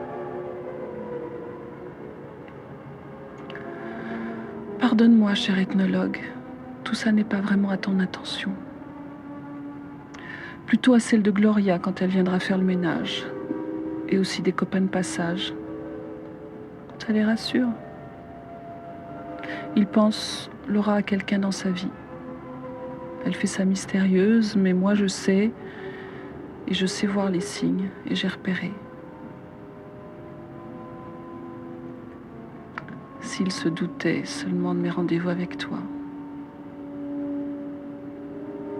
Pardonne-moi, cher ethnologue, tout ça n'est pas vraiment à ton intention. Plutôt à celle de Gloria quand elle viendra faire le ménage, et aussi des copains de passage. Ça les rassure. Ils pensent Laura a quelqu'un dans sa vie. Elle fait ça mystérieuse, mais moi je sais, et je sais voir les signes, et j'ai repéré. S'ils se doutaient seulement de mes rendez-vous avec toi,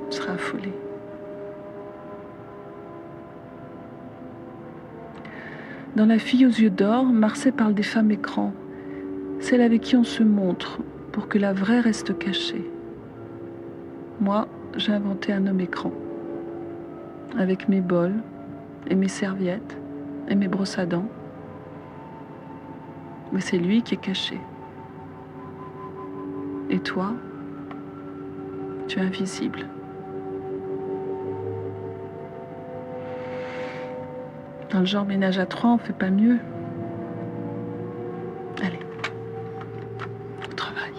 ce sera affolée. Dans La fille aux yeux d'or, Marsay parle des femmes écrans, celles avec qui on se montre pour que la vraie reste cachée. Moi, j'ai inventé un homme écran, avec mes bols et mes serviettes et mes brosses à dents. Mais c'est lui qui est caché. Et toi, tu es invisible. Dans le genre ménage à trois, on fait pas mieux. Allez, au travail.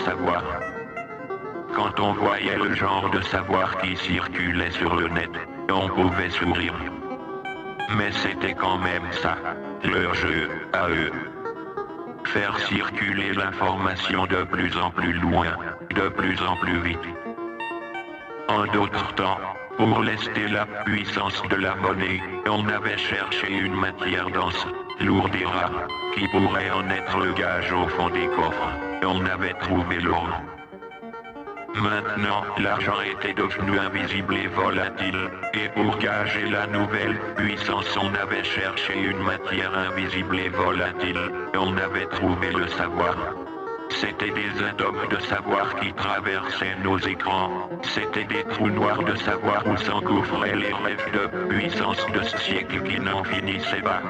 Savoir. Quand on voyait le genre de savoir qui circulait sur le net, on pouvait sourire. Mais c'était quand même ça, leur jeu à eux. Faire circuler l'information de plus en plus loin, de plus en plus vite. En d'autres temps, pour lester la puissance de la monnaie, on avait cherché une matière dense, lourde et rare, qui pourrait en être le gage au fond des coffres. On avait trouvé l'or. Maintenant, l'argent était devenu invisible et volatile, et pour gager la nouvelle puissance, on avait cherché une matière invisible et volatile, et on avait trouvé le savoir. C'était des atomes de savoir qui traversaient nos écrans, c'était des trous noirs de savoir où s'engouffraient les rêves de puissance de ce siècle qui n'en finissaient pas.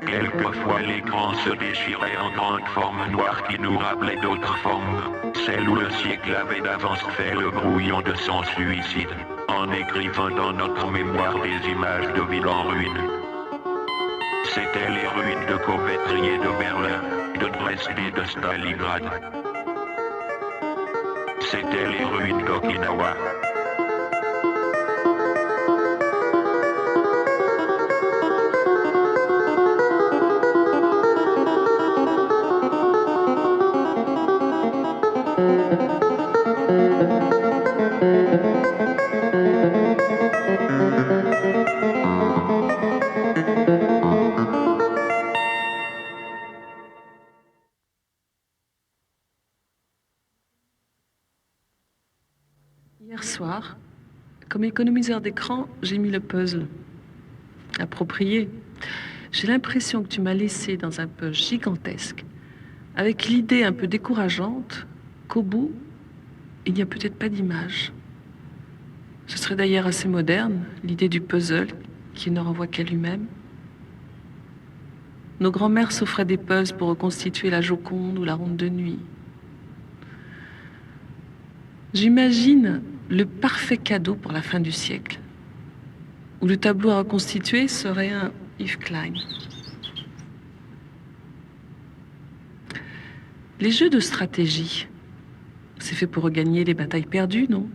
Quelquefois l'écran se déchirait en grandes formes noires qui nous rappelaient d'autres formes, celles où le siècle avait d'avance fait le brouillon de son suicide, en écrivant dans notre mémoire des images de villes en ruine. C'étaient les ruines de Covétrie et de Berlin, de Dresde et de Stalingrad. C'étaient les ruines d'Okinawa. Hier soir, comme économiseur d'écran, j'ai mis le puzzle. Approprié. J'ai l'impression que tu m'as laissé dans un puzzle gigantesque, avec l'idée un peu décourageante qu'au bout, il n'y a peut-être pas d'image. Ce serait d'ailleurs assez moderne, l'idée du puzzle, qui ne renvoie qu'à lui-même. Nos grands-mères s'offraient des puzzles pour reconstituer la Joconde ou la Ronde de nuit. J'imagine le parfait cadeau pour la fin du siècle, où le tableau à reconstituer serait un Yves Klein. Les jeux de stratégie, c'est fait pour regagner les batailles perdues, non?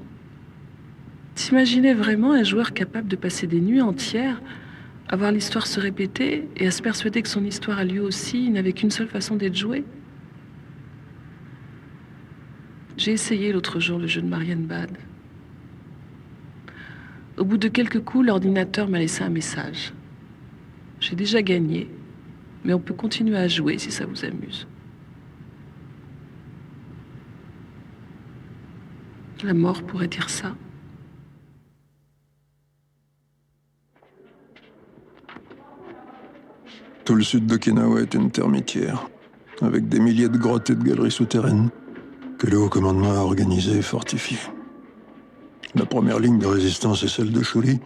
T'imaginais vraiment un joueur capable de passer des nuits entières à voir l'histoire se répéter et à se persuader que son histoire a lieu aussi n'avait qu'une seule façon d'être jouée? J'ai essayé l'autre jour le jeu de Marianne Bad. Au bout de quelques coups, l'ordinateur m'a laissé un message. J'ai déjà gagné, mais on peut continuer à jouer si ça vous amuse. La mort pourrait dire ça. Tout le sud d'Okinawa est une termitière, avec des milliers de grottes et de galeries souterraines que le haut commandement a organisées et fortifiées. La première ligne de résistance est celle de Shuri,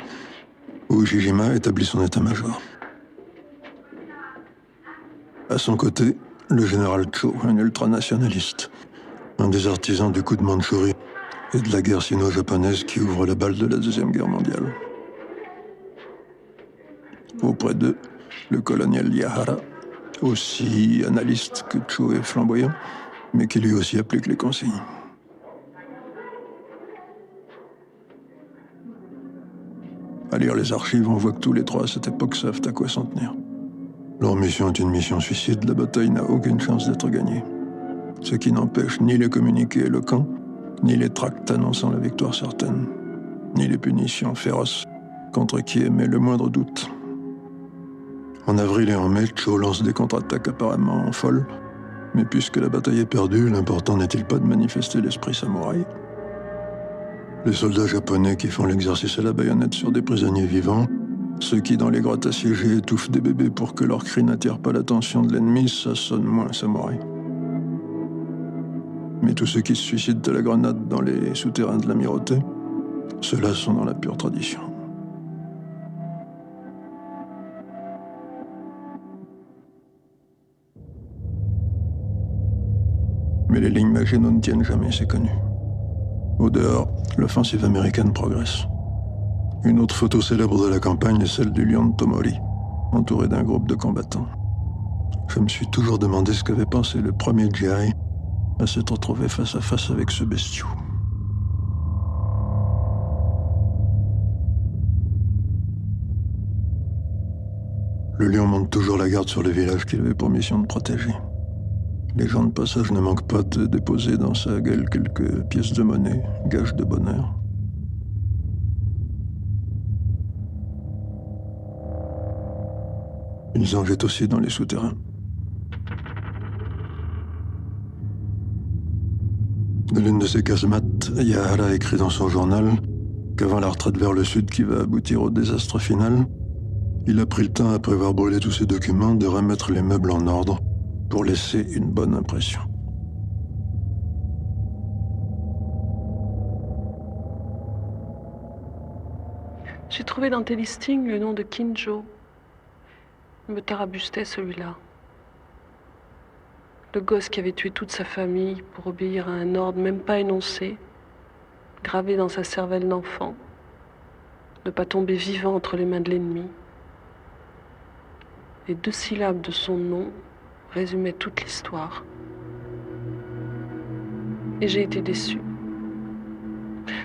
où Ujijima établit son état-major. À son côté, le général Cho, un ultranationaliste, un des artisans du coup de Mandchourie et de la guerre sino-japonaise qui ouvre la balle de la Deuxième Guerre mondiale. Auprès d'eux, le colonel Yahara, aussi analyste que Cho est flamboyant, mais qui lui aussi applique les consignes. À lire les archives, on voit que tous les trois à cette époque savent à quoi s'en tenir. Leur mission est une mission suicide, la bataille n'a aucune chance d'être gagnée. Ce qui n'empêche ni les communiqués éloquents, ni les tracts annonçant la victoire certaine, ni les punitions féroces contre qui émet le moindre doute. En avril et en mai, Cho lance des contre-attaques apparemment folles, mais puisque la bataille est perdue, l'important n'est-il pas de manifester l'esprit samouraï? Les soldats japonais qui font l'exercice à la baïonnette sur des prisonniers vivants, ceux qui dans les grottes assiégées étouffent des bébés pour que leurs cris n'attirent pas l'attention de l'ennemi, ça sonne moins samouraï. Mais tous ceux qui se suicident à la grenade dans les souterrains de l'amirauté, ceux-là sont dans la pure tradition. Mais les lignes Maginot ne tiennent jamais, c'est connu. Au dehors, l'offensive américaine progresse. Une autre photo célèbre de la campagne est celle du lion de Tomori, entouré d'un groupe de combattants. Je me suis toujours demandé ce qu'avait pensé le premier GI à s'être retrouvé face à face avec ce bestiau. Le lion monte toujours la garde sur le village qu'il avait pour mission de protéger. Les gens de passage ne manquent pas de déposer dans sa gueule quelques pièces de monnaie, gage de bonheur. Ils en jettent aussi dans les souterrains. De l'une de ces casemates, Yahara écrit dans son journal qu'avant la retraite vers le sud qui va aboutir au désastre final, il a pris le temps, après avoir brûlé tous ses documents, de remettre les meubles en ordre pour laisser une bonne impression. J'ai trouvé dans tes listings le nom de Kinjo. Il me tarabustait celui-là. Le gosse qui avait tué toute sa famille pour obéir à un ordre même pas énoncé, gravé dans sa cervelle d'enfant, ne pas tomber vivant entre les mains de l'ennemi. Les 2 syllabes de son nom résumaient toute l'histoire. Et j'ai été déçue.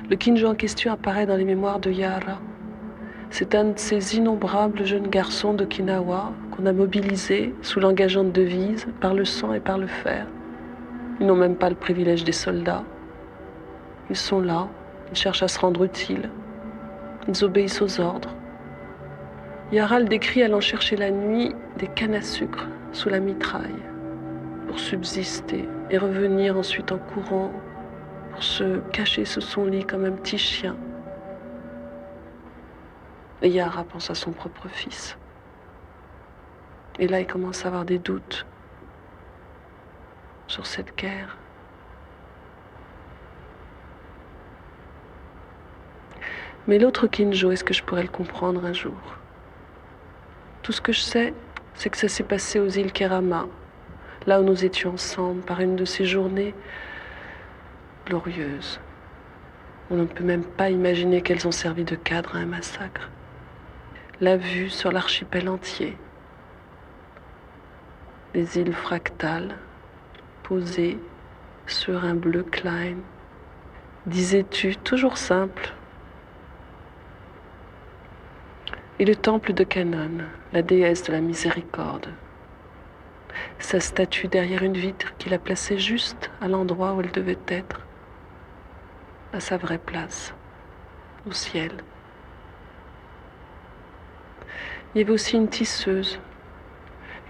Le Kinjo en question apparaît dans les mémoires de Yahara. C'est un de ces innombrables jeunes garçons d'Okinawa qu'on a mobilisés sous l'engageante devise « par le sang et par le fer ». Ils n'ont même pas le privilège des soldats. Ils sont là, ils cherchent à se rendre utiles. Ils obéissent aux ordres. Yahara le décrit allant chercher la nuit des cannes à sucre sous la mitraille pour subsister et revenir ensuite en courant pour se cacher sous son lit comme un petit chien. Et Yahara pense à son propre fils. Et là, il commence à avoir des doutes sur cette guerre. Mais l'autre Kinjo, est-ce que je pourrais le comprendre un jour? Tout ce que je sais, c'est que ça s'est passé aux îles Kerama, là où nous étions ensemble, par une de ces journées glorieuses. On ne peut même pas imaginer qu'elles ont servi de cadre à un massacre. La vue sur l'archipel entier, les îles fractales, posées sur un bleu Klein. Disais-tu, toujours simple. Et le temple de Kannon, la déesse de la miséricorde. Sa statue derrière une vitre qui la plaçait juste à l'endroit où elle devait être, à sa vraie place, au ciel. Il y avait aussi une tisseuse,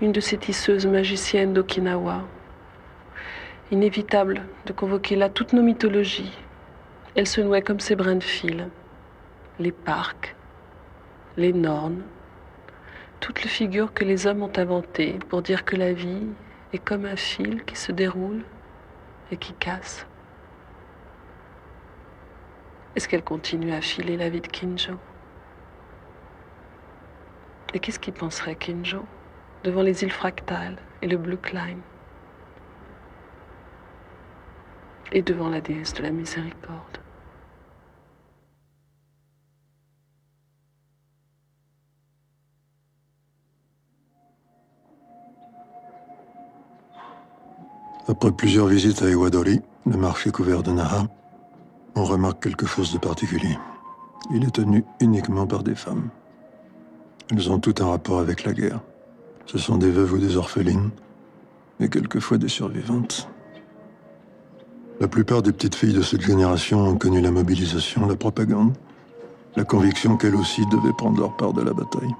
une de ces tisseuses magiciennes d'Okinawa. Inévitable de convoquer là toutes nos mythologies. Elle se nouait comme ces brins de fil, les parcs, les nornes, toutes les figures que les hommes ont inventées pour dire que la vie est comme un fil qui se déroule et qui casse. Est-ce qu'elle continue à filer la vie de Kinjo? Et qu'est-ce qu'il penserait Kinjo devant les îles fractales et le Blue Klein et devant la déesse de la miséricorde? Après plusieurs visites à Iwadori, le marché couvert de Naha, on remarque quelque chose de particulier. Il est tenu uniquement par des femmes. Elles ont tout un rapport avec la guerre. Ce sont des veuves ou des orphelines, et quelquefois des survivantes. La plupart des petites filles de cette génération ont connu la mobilisation, la propagande, la conviction qu'elles aussi devaient prendre leur part de la bataille.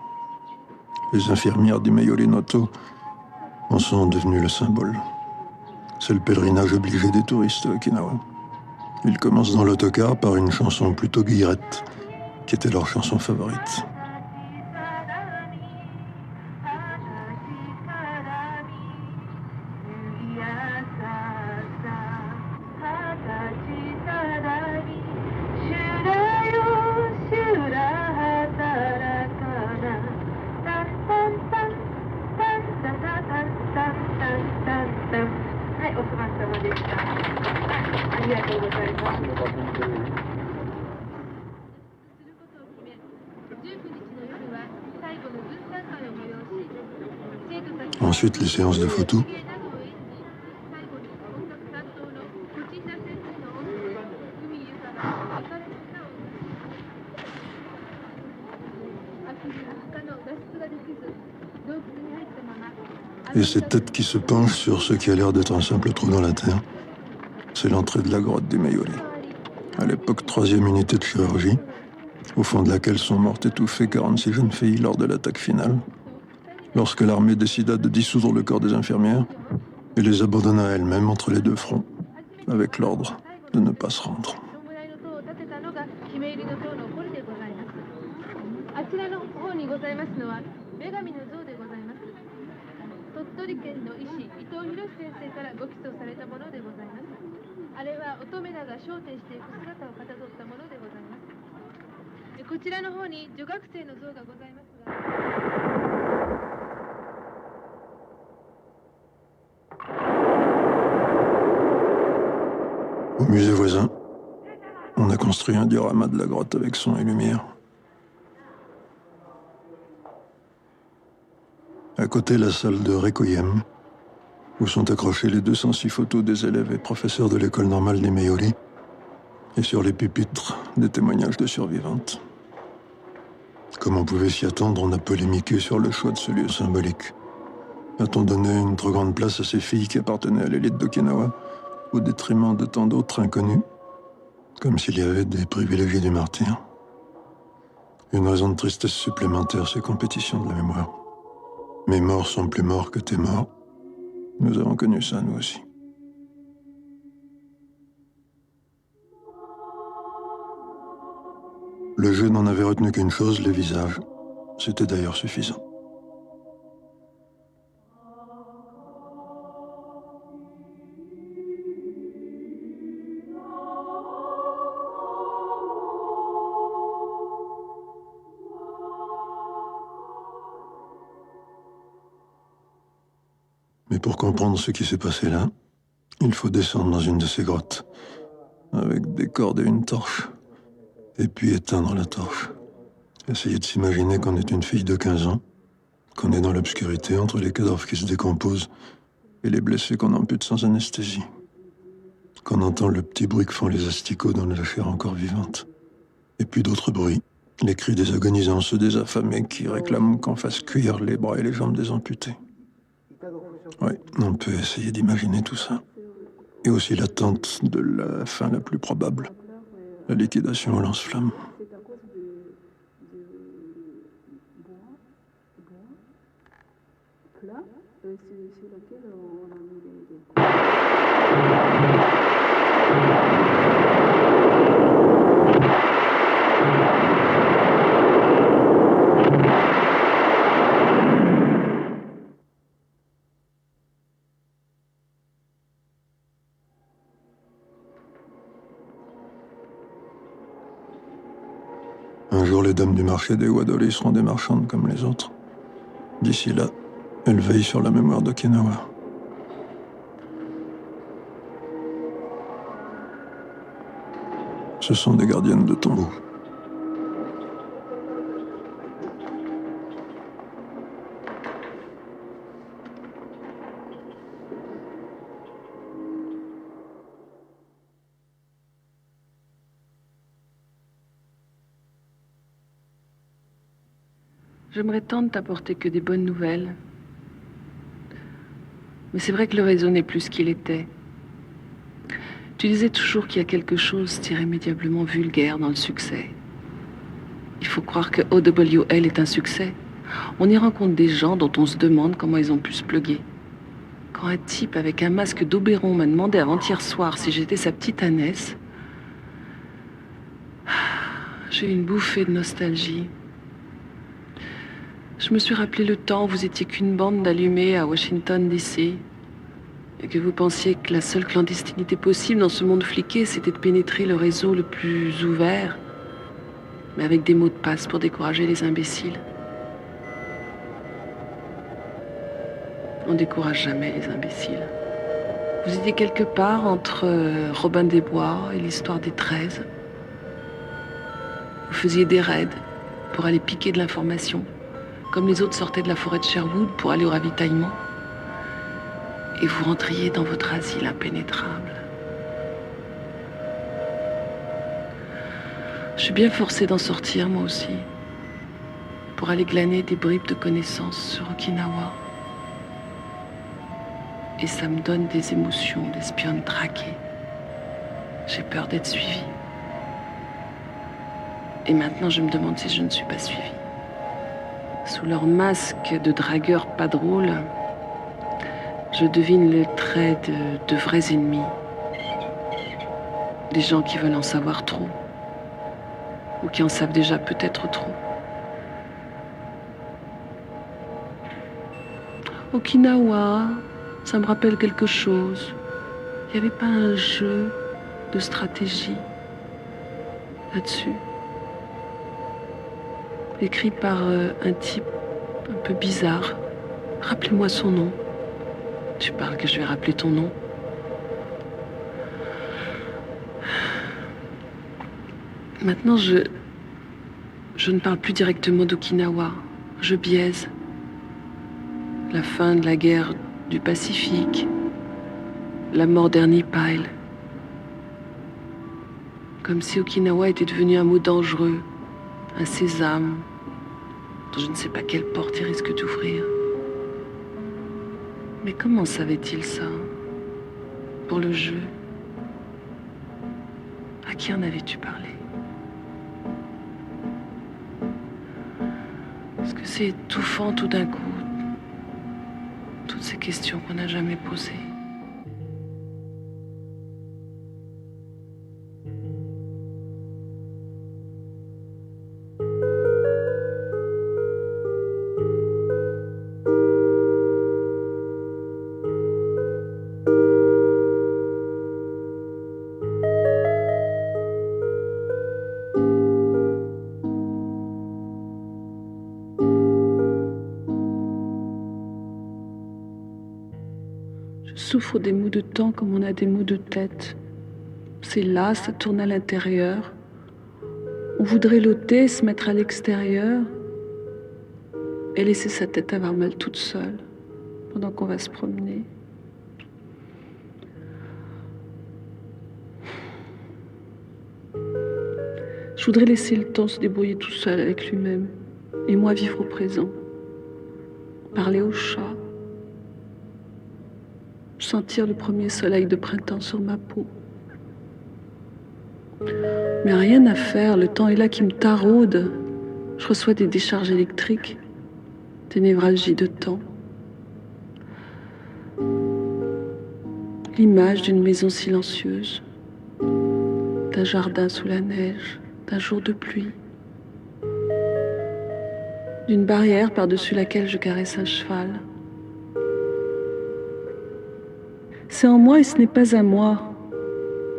Les infirmières du Mayori Noto en sont devenues le symbole. C'est le pèlerinage obligé des touristes à Okinawa. Ils commencent dans l'autocar par une chanson plutôt guillerette, qui était leur chanson favorite. Ensuite, les séances de photos. Et cette tête qui se penche sur ce qui a l'air d'être un simple trou dans la terre, c'est l'entrée de la grotte des Mayori. À l'époque, 3e unité de chirurgie, au fond de laquelle sont mortes étouffées 46 jeunes filles lors de l'attaque finale, lorsque l'armée décida de dissoudre le corps des infirmières et les abandonna elles-mêmes entre les deux fronts, avec l'ordre de ne pas se rendre. Au musée voisin, on a construit un diorama de la grotte avec son et lumière. À côté, la salle de Requiem, où sont accrochées les 206 photos des élèves et professeurs de l'école normale des Mayori, et sur les pupitres, des témoignages de survivantes. Comme on pouvait s'y attendre, on a polémiqué sur le choix de ce lieu symbolique. A-t-on donné une trop grande place à ces filles qui appartenaient à l'élite d'Okinawa, au détriment de tant d'autres inconnus, comme s'il y avait des privilégiés du martyr? Une raison de tristesse supplémentaire, ces compétitions de la mémoire. Mes morts sont plus morts que tes morts. Nous avons connu ça, nous aussi. Le jeu n'en avait retenu qu'une chose, les visages. C'était d'ailleurs suffisant. Mais pour comprendre ce qui s'est passé là, il faut descendre dans une de ces grottes, avec des cordes et une torche, et puis éteindre la torche. Essayer de s'imaginer qu'on est une fille de 15 ans, qu'on est dans l'obscurité entre les cadavres qui se décomposent et les blessés qu'on ampute sans anesthésie. Qu'on entend le petit bruit que font les asticots dans la chair encore vivante. Et puis d'autres bruits, les cris des agonisants, ceux des affamés qui réclament qu'on fasse cuire les bras et les jambes des amputés. Oui, on peut essayer d'imaginer tout ça. Et aussi l'attente de la fin la plus probable, la liquidation au lance-flammes. Un jour, les dames du marché des Iwadori seront des marchandes comme les autres. D'ici là, elles veillent sur la mémoire d'Okinawa. Ce sont des gardiennes de tombeaux. J'aimerais tant ne t'apporter que des bonnes nouvelles. Mais c'est vrai que le réseau n'est plus ce qu'il était. Tu disais toujours qu'il y a quelque chose d'irrémédiablement vulgaire dans le succès. Il faut croire que OWL est un succès. On y rencontre des gens dont on se demande comment ils ont pu se pluguer. Quand un type avec un masque d'Oberon m'a demandé avant-hier soir si j'étais sa petite ânesse, j'ai eu une bouffée de nostalgie. Je me suis rappelé le temps où vous étiez qu'une bande d'allumés à Washington, D.C. et que vous pensiez que la seule clandestinité possible dans ce monde fliqué, c'était de pénétrer le réseau le plus ouvert, mais avec des mots de passe pour décourager les imbéciles. On décourage jamais les imbéciles. Vous étiez quelque part entre Robin des Bois et l'histoire des 13. Vous faisiez des raids pour aller piquer de l'information, comme les autres sortaient de la forêt de Sherwood pour aller au ravitaillement. Et vous rentriez dans votre asile impénétrable. Je suis bien forcée d'en sortir, moi aussi, pour aller glaner des bribes de connaissances sur Okinawa. Et ça me donne des émotions d'espionne traquée. J'ai peur d'être suivie. Et maintenant, je me demande si je ne suis pas suivie. Sous leur masque de dragueurs pas drôles, je devine le trait de vrais ennemis. Des gens qui veulent en savoir trop. Ou qui en savent déjà peut-être trop. Okinawa, ça me rappelle quelque chose. Il n'y avait pas un jeu de stratégie là-dessus. Écrit par un type un peu bizarre. Rappelez-moi son nom. Tu parles que je vais rappeler ton nom. Maintenant, je ne parle plus directement d'Okinawa. Je biaise. La fin de la guerre du Pacifique. La mort d'Ernie Pyle. Comme si Okinawa était devenu un mot dangereux. Un sésame dont je ne sais pas quelle porte il risque d'ouvrir. Mais comment savait-il ça? Pour le jeu? À qui en avais-tu parlé? Est-ce que c'est étouffant tout d'un coup? Toutes ces questions qu'on n'a jamais posées. Je souffre des maux de temps comme on a des maux de tête. C'est là, ça tourne à l'intérieur. On voudrait l'ôter, se mettre à l'extérieur et laisser sa tête avoir mal toute seule pendant qu'on va se promener. Je voudrais laisser le temps se débrouiller tout seul avec lui-même et moi vivre au présent. Parler au chat. Sentir le premier soleil de printemps sur ma peau. Mais rien à faire, le temps est là qui me taraude. Je reçois des décharges électriques, des névralgies de temps. L'image d'une maison silencieuse, d'un jardin sous la neige, d'un jour de pluie, d'une barrière par-dessus laquelle je caresse un cheval. C'est en moi et ce n'est pas à moi,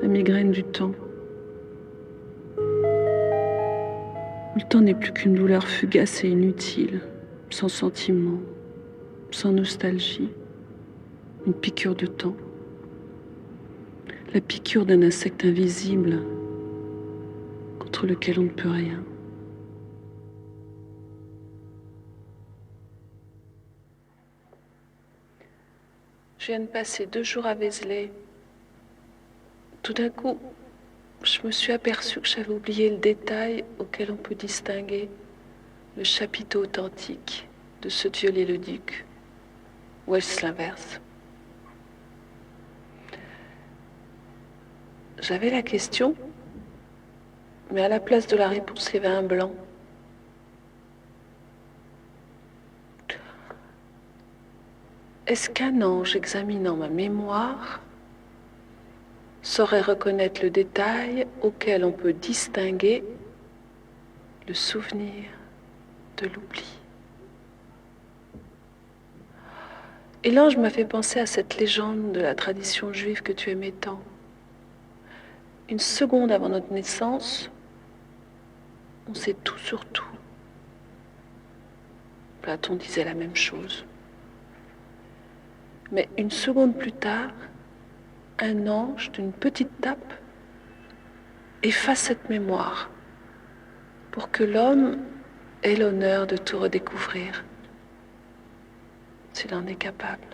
la migraine du temps. Le temps n'est plus qu'une douleur fugace et inutile, sans sentiment, sans nostalgie, une piqûre de temps. La piqûre d'un insecte invisible contre lequel on ne peut rien. Je viens de passer 2 jours à Vézelay. Tout d'un coup, je me suis aperçue que j'avais oublié le détail auquel on peut distinguer le chapiteau authentique de ce viollet-le-duc, ou est-ce l'inverse? J'avais la question, mais à la place de la réponse, il y avait un blanc. Est-ce qu'un ange examinant ma mémoire saurait reconnaître le détail auquel on peut distinguer le souvenir de l'oubli? Et l'ange m'a fait penser à cette légende de la tradition juive que tu aimais tant. Une seconde avant notre naissance, on sait tout sur tout. Platon disait la même chose. Mais une seconde plus tard, un ange d'une petite tape efface cette mémoire pour que l'homme ait l'honneur de tout redécouvrir, s'il en est capable.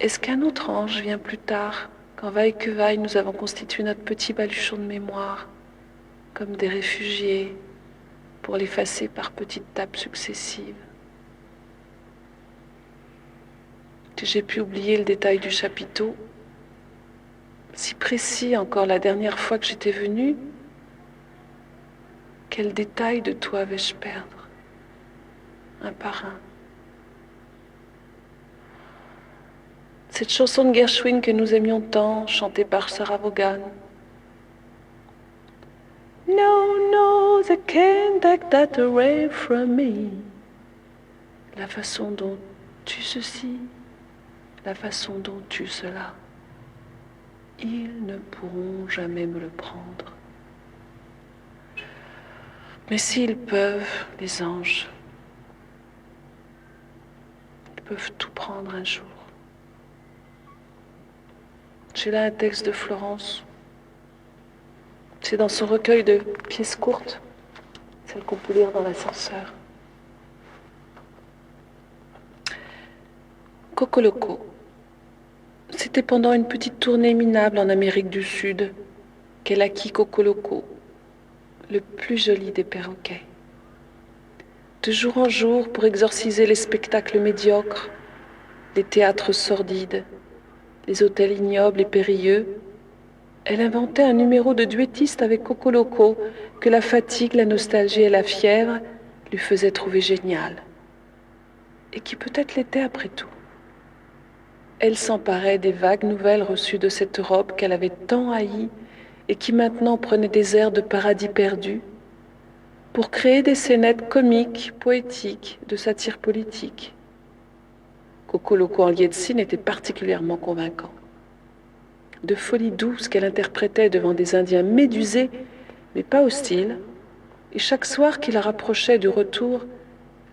Est-ce qu'un autre ange vient plus tard, quand vaille que vaille, nous avons constitué notre petit baluchon de mémoire, comme des réfugiés, pour l'effacer par petites tapes successives? Que j'ai pu oublier le détail du chapiteau, si précis encore la dernière fois que j'étais venue. Quel détail de toi vais-je perdre, un par un? Cette chanson de Gershwin que nous aimions tant, chantée par Sarah Vaughan. No, no, they can't take that away from me. La façon dont tu ceci, la façon dont tu cela, ils ne pourront jamais me le prendre. Mais s'ils peuvent, les anges, ils peuvent tout prendre un jour. J'ai là un texte de Florence. C'est dans son recueil de pièces courtes, celle qu'on peut lire dans l'ascenseur. Cocoloco. C'était pendant une petite tournée minable en Amérique du Sud qu'elle acquit Cocoloco, le plus joli des perroquets. De jour en jour, pour exorciser les spectacles médiocres, les théâtres sordides, les hôtels ignobles et périlleux, elle inventait un numéro de duettiste avec Cocoloco que la fatigue, la nostalgie et la fièvre lui faisaient trouver génial. Et qui peut-être l'était après tout. Elle s'emparait des vagues nouvelles reçues de cette Europe qu'elle avait tant haïe et qui maintenant prenait des airs de paradis perdu pour créer des scénettes comiques, poétiques, de satire politique. Cocoloco en Lietzine était particulièrement convaincant. De folie douce qu'elle interprétait devant des Indiens médusés, mais pas hostiles, et chaque soir qui la rapprochait du retour,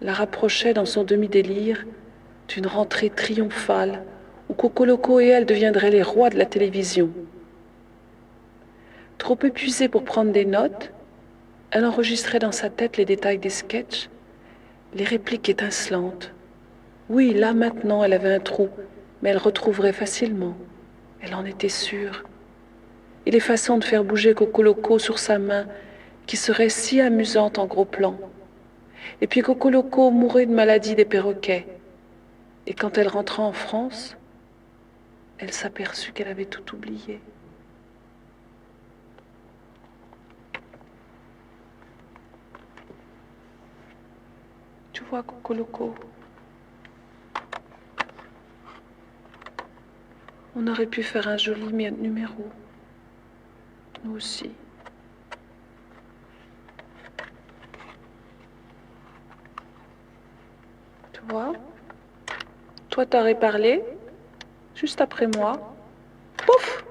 la rapprochait dans son demi-délire d'une rentrée triomphale où Cocoloco et elle deviendraient les rois de la télévision. Trop épuisée pour prendre des notes, elle enregistrait dans sa tête les détails des sketchs, les répliques étincelantes. Oui, là maintenant, elle avait un trou, mais elle retrouverait facilement. Elle en était sûre. Et les façons de faire bouger Cocoloco sur sa main, qui seraient si amusantes en gros plan. Et puis Cocoloco mourait de maladie des perroquets. Et quand elle rentra en France, elle s'aperçut qu'elle avait tout oublié. Tu vois, Cocoloco, on aurait pu faire un joli numéro. Nous aussi. Tu vois, toi t'aurais parlé, juste après moi, pouf,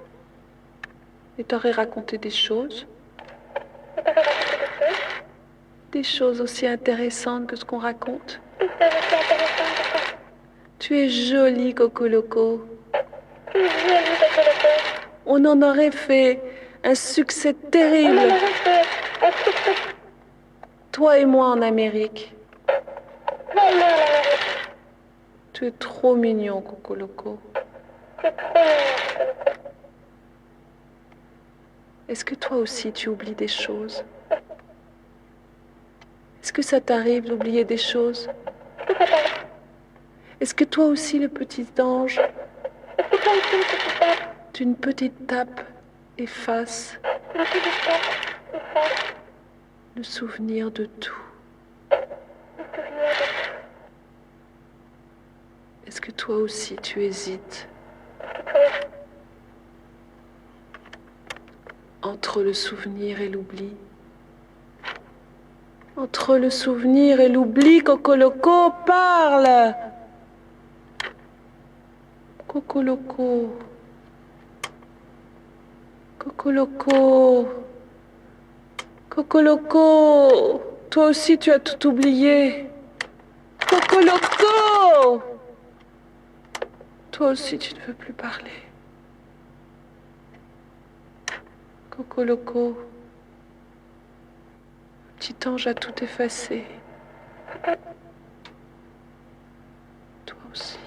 et t'aurais raconté des choses aussi intéressantes que ce qu'on raconte. Tu es jolie, Cocoloco. On en aurait fait un succès terrible. Toi et moi en Amérique. Tu es trop mignon, Cocoloco. Est-ce que toi aussi tu oublies des choses? Est-ce que ça t'arrive d'oublier des choses? Est-ce que toi aussi, le petit ange, d'une petite tape, efface le souvenir de tout? Est-ce que toi aussi tu hésites entre le souvenir et l'oubli? Entre le souvenir et l'oubli, Cocoloco, parle! Cocoloco. Cocoloco. Cocoloco. Toi aussi tu as tout oublié. Cocoloco. Toi aussi tu ne veux plus parler. Cocoloco. Petit ange a tout effacé. Toi aussi.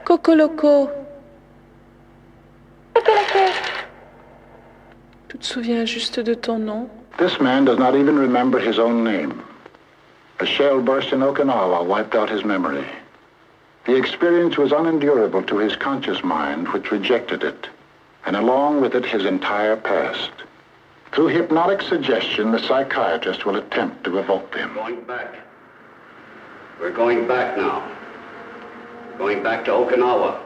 Cocoloco. Tu te souviens juste de ton nom? This man does not even remember his own name. A shell burst in Okinawa wiped out his memory. The experience was unendurable to his conscious mind, which rejected it, and along with it his entire past. Through hypnotic suggestion, the psychiatrist will attempt to evoke them. Going back. We're going back now. Going back to Okinawa.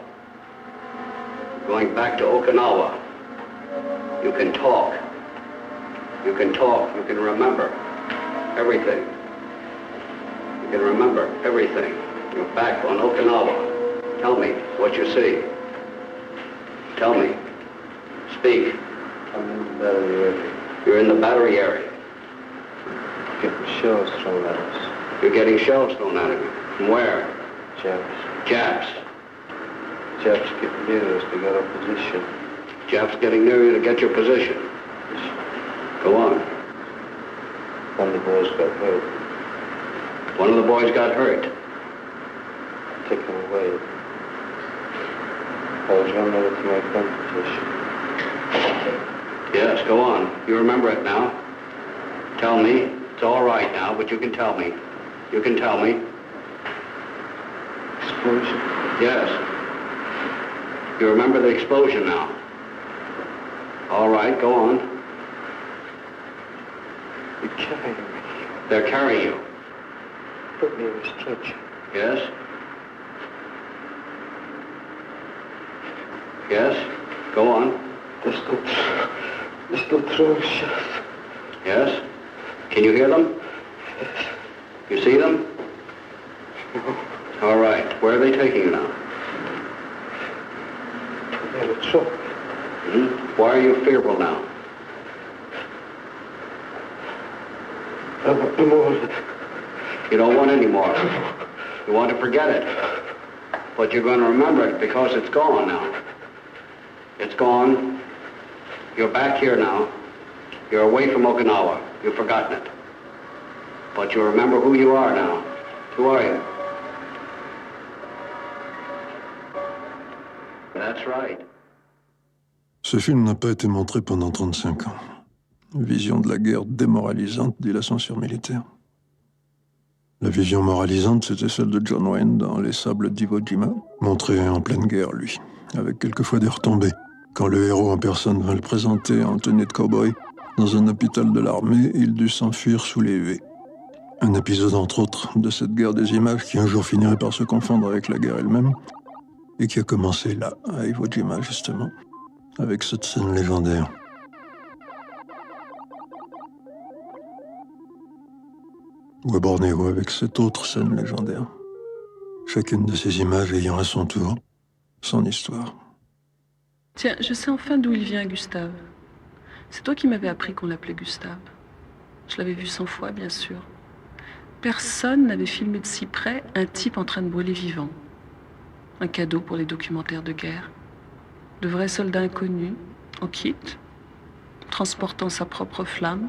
Going back to Okinawa. You can talk. You can talk. You can remember everything. You can remember everything. You're back on Okinawa. Tell me what you see. Tell me. Speak. I'm in the battery area. You're in the battery area. Getting shells thrown at us. You're getting shells thrown at you. From where? Japs. Japs. Japs getting near us to get our position. Japs getting near you to get your position. Go on. One of the boys got hurt. One of the boys got hurt. Taken away. I was running over to my gun position. Yes, go on. You remember it now. Tell me. It's all right now, but you can tell me. You can tell me. Explosion? Yes. You remember the explosion now. All right, go on. They're carrying me. They're carrying you. Put me in a stretcher. Yes? Yes? Go on. They're still throwing shells. Yes? Can you hear them? Yes. You see them? No. All right. Where are they taking you now? In a truck. Mm-hmm. Why are you fearful now? I want no more of it. You don't want any more. You want to forget it. But you're going to remember it because it's gone now. It's gone. You're back here now. You're away from Okinawa. You've forgotten it. But you remember who you are now. Who are you? That's right. Ce film n'a pas été montré pendant 35 ans. Vision de la guerre démoralisante, dit la censure militaire. La vision moralisante, c'était celle de John Wayne dans Les Sables d'Iwo Jima, montré en pleine guerre, lui, avec quelquefois des retombées. Quand le héros en personne vint le présenter en tenue de cow-boy, dans un hôpital de l'armée, il dut s'enfuir sous les huées. Un épisode, entre autres, de cette guerre des images qui un jour finirait par se confondre avec la guerre elle-même, et qui a commencé là, à Iwo Jima, justement, avec cette scène légendaire. Ou à Bornéo, avec cette autre scène légendaire. Chacune de ces images ayant à son tour son histoire. Tiens, je sais enfin d'où il vient, Gustave. C'est toi qui m'avais appris qu'on l'appelait Gustave. Je l'avais vu 100 fois, bien sûr. Personne n'avait filmé de si près un type en train de brûler vivant. Un cadeau pour les documentaires de guerre. De vrais soldats inconnus, en kit, transportant sa propre flamme.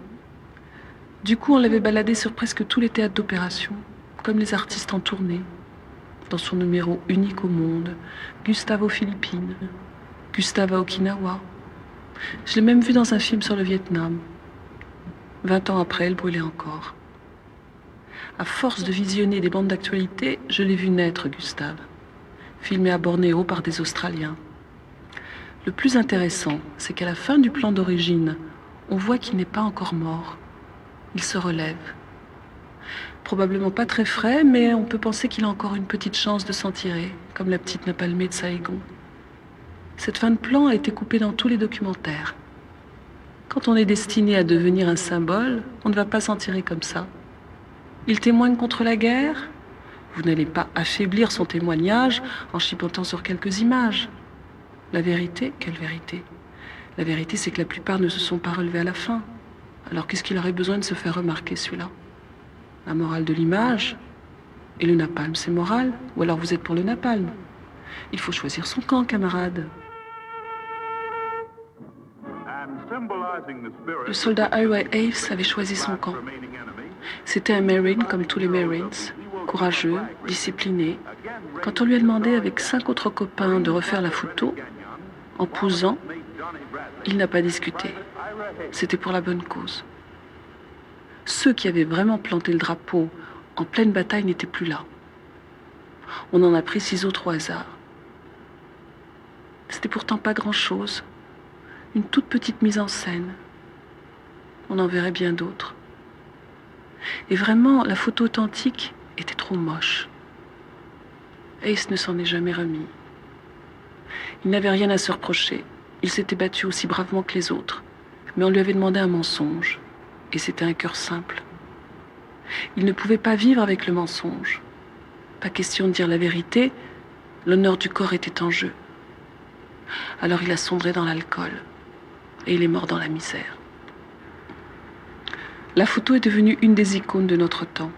Du coup, on l'avait baladé sur presque tous les théâtres d'opération, comme les artistes en tournée, dans son numéro unique au monde, Gustave aux Philippines, Gustave à Okinawa. Je l'ai même vu dans un film sur le Vietnam. 20 ans après, elle brûlait encore. À force de visionner des bandes d'actualité, je l'ai vu naître, Gustave, filmé à Bornéo par des Australiens. Le plus intéressant, c'est qu'à la fin du plan d'origine, on voit qu'il n'est pas encore mort. Il se relève. Probablement pas très frais, mais on peut penser qu'il a encore une petite chance de s'en tirer, comme la petite napalmée de Saïgon. Cette fin de plan a été coupée dans tous les documentaires. Quand on est destiné à devenir un symbole, on ne va pas s'en tirer comme ça. Il témoigne contre la guerre. Vous n'allez pas affaiblir son témoignage en chipotant sur quelques images. La vérité, quelle vérité? La vérité, c'est que la plupart ne se sont pas relevés à la fin. Alors qu'est-ce qu'il aurait besoin de se faire remarquer, celui-là? La morale de l'image? Et le napalm, c'est moral? Ou alors vous êtes pour le napalm? Il faut choisir son camp, camarade. Le soldat Ira Aves avait choisi son camp. C'était un Marine comme tous les Marines, courageux, discipliné. Quand on lui a demandé avec 5 autres copains de refaire la photo, en posant, il n'a pas discuté. C'était pour la bonne cause. Ceux qui avaient vraiment planté le drapeau en pleine bataille n'étaient plus là. On en a pris 6 autres au hasard. C'était pourtant pas grand-chose. Une toute petite mise en scène. On en verrait bien d'autres. Et vraiment, la photo authentique était trop moche. Ace ne s'en est jamais remis. Il n'avait rien à se reprocher. Il s'était battu aussi bravement que les autres. Mais on lui avait demandé un mensonge. Et c'était un cœur simple. Il ne pouvait pas vivre avec le mensonge. Pas question de dire la vérité, l'honneur du corps était en jeu. Alors il a sombré dans l'alcool. Et il est mort dans la misère. La photo est devenue une des icônes de notre temps.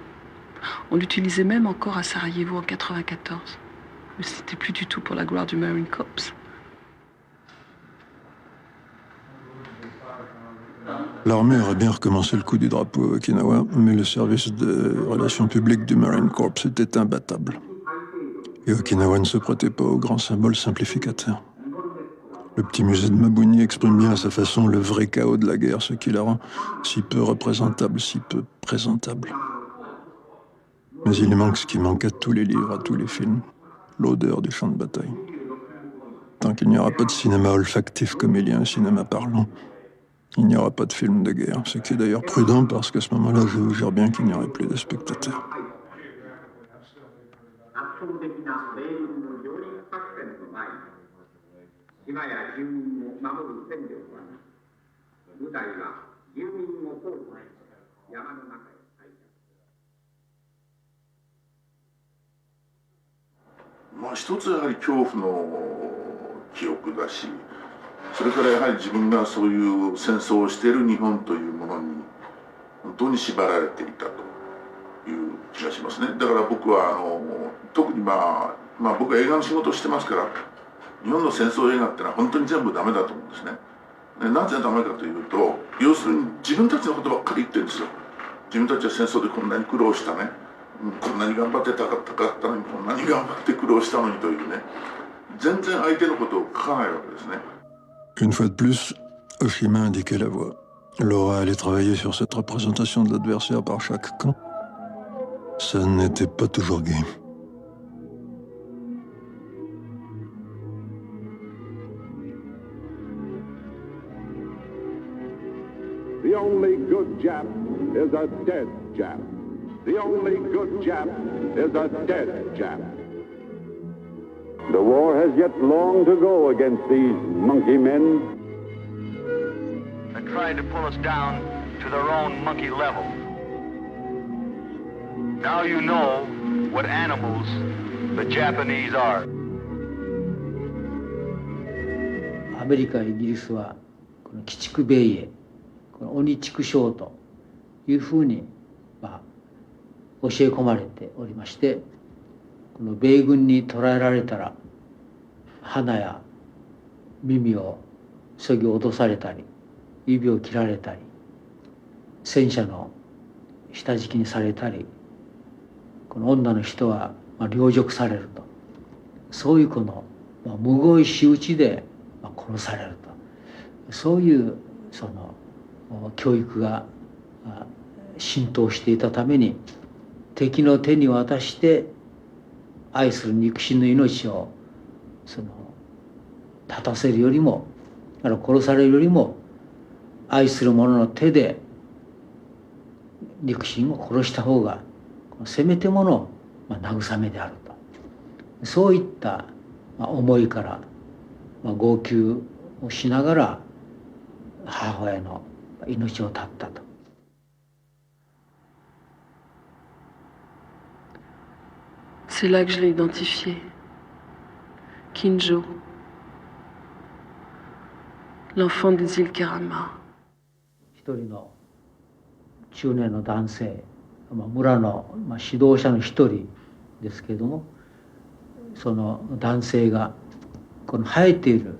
On l'utilisait même encore à Sarajevo en 1994. Mais c'était plus du tout pour la gloire du Marine Corps. L'armée aurait bien recommencé le coup du drapeau à Okinawa, mais le service de relations publiques du Marine Corps était imbattable. Et Okinawa ne se prêtait pas aux grands symboles simplificateurs. Le petit musée de Mabuni exprime bien à sa façon le vrai chaos de la guerre, ce qui la rend si peu représentable, si peu présentable. Mais il manque ce qui manque à tous les livres, à tous les films, l'odeur du champ de bataille. Tant qu'il n'y aura pas de cinéma olfactif comme il y a un cinéma parlant, il n'y aura pas de film de guerre, ce qui est d'ailleurs prudent parce qu'à ce moment-là, je vous jure bien qu'il n'y aurait plus de spectateurs.まあ一つはやはり恐怖の記憶だし、それからやはり自分がそういう戦争をしている日本というものに本当に縛られていたという気がしますね。だから僕は特に僕は映画の仕事をしてますから、日本の戦争映画ってのは本当に全部ダメだと思うんですね。なぜダメかというと、要するに自分たちのことばっかり言ってるんですよ。自分たちは戦争でこんなに苦労したね、こんなに頑張ってたかったのに、こんなに頑張って苦労したのにというね、全然相手のことを書かないわけですね。Une fois de plus, Oshima indiquait la voie. Laura allait travailler sur cette représentation de l'adversaire par chaque camp. Ça n'était pas toujours gai. The only good Jap is a dead Jap. The only good Jap is a dead Jap. The war has yet long to go against these monkey men. They're trying to pull us down to their own monkey level. Now you know what animals the Japanese are. アメリカ、イギリスはこの鬼畜米英、この鬼畜生というふうに教え込まれておりまして、この米軍に捕らえられたら鼻や耳をそぎ落とされたり、指を切られたり、戦車の下敷きにされたり、この女の人は陵辱されると、そういうこのむごい仕打ちで殺されると、そういうその教育が浸透していたために敵の手に渡して愛する肉親の命を絶たせるよりも殺されるよりも愛する者の手で肉親を殺した方がせめてもの慰めであると、そういった思いから号泣をしながら母親の命を絶ったと。C'est là que je l'ai identifié. Kinjo, l'enfant des îles Kerama. 一人の中年の男性、村の指導者の一人ですけれども、その男性がこの生えている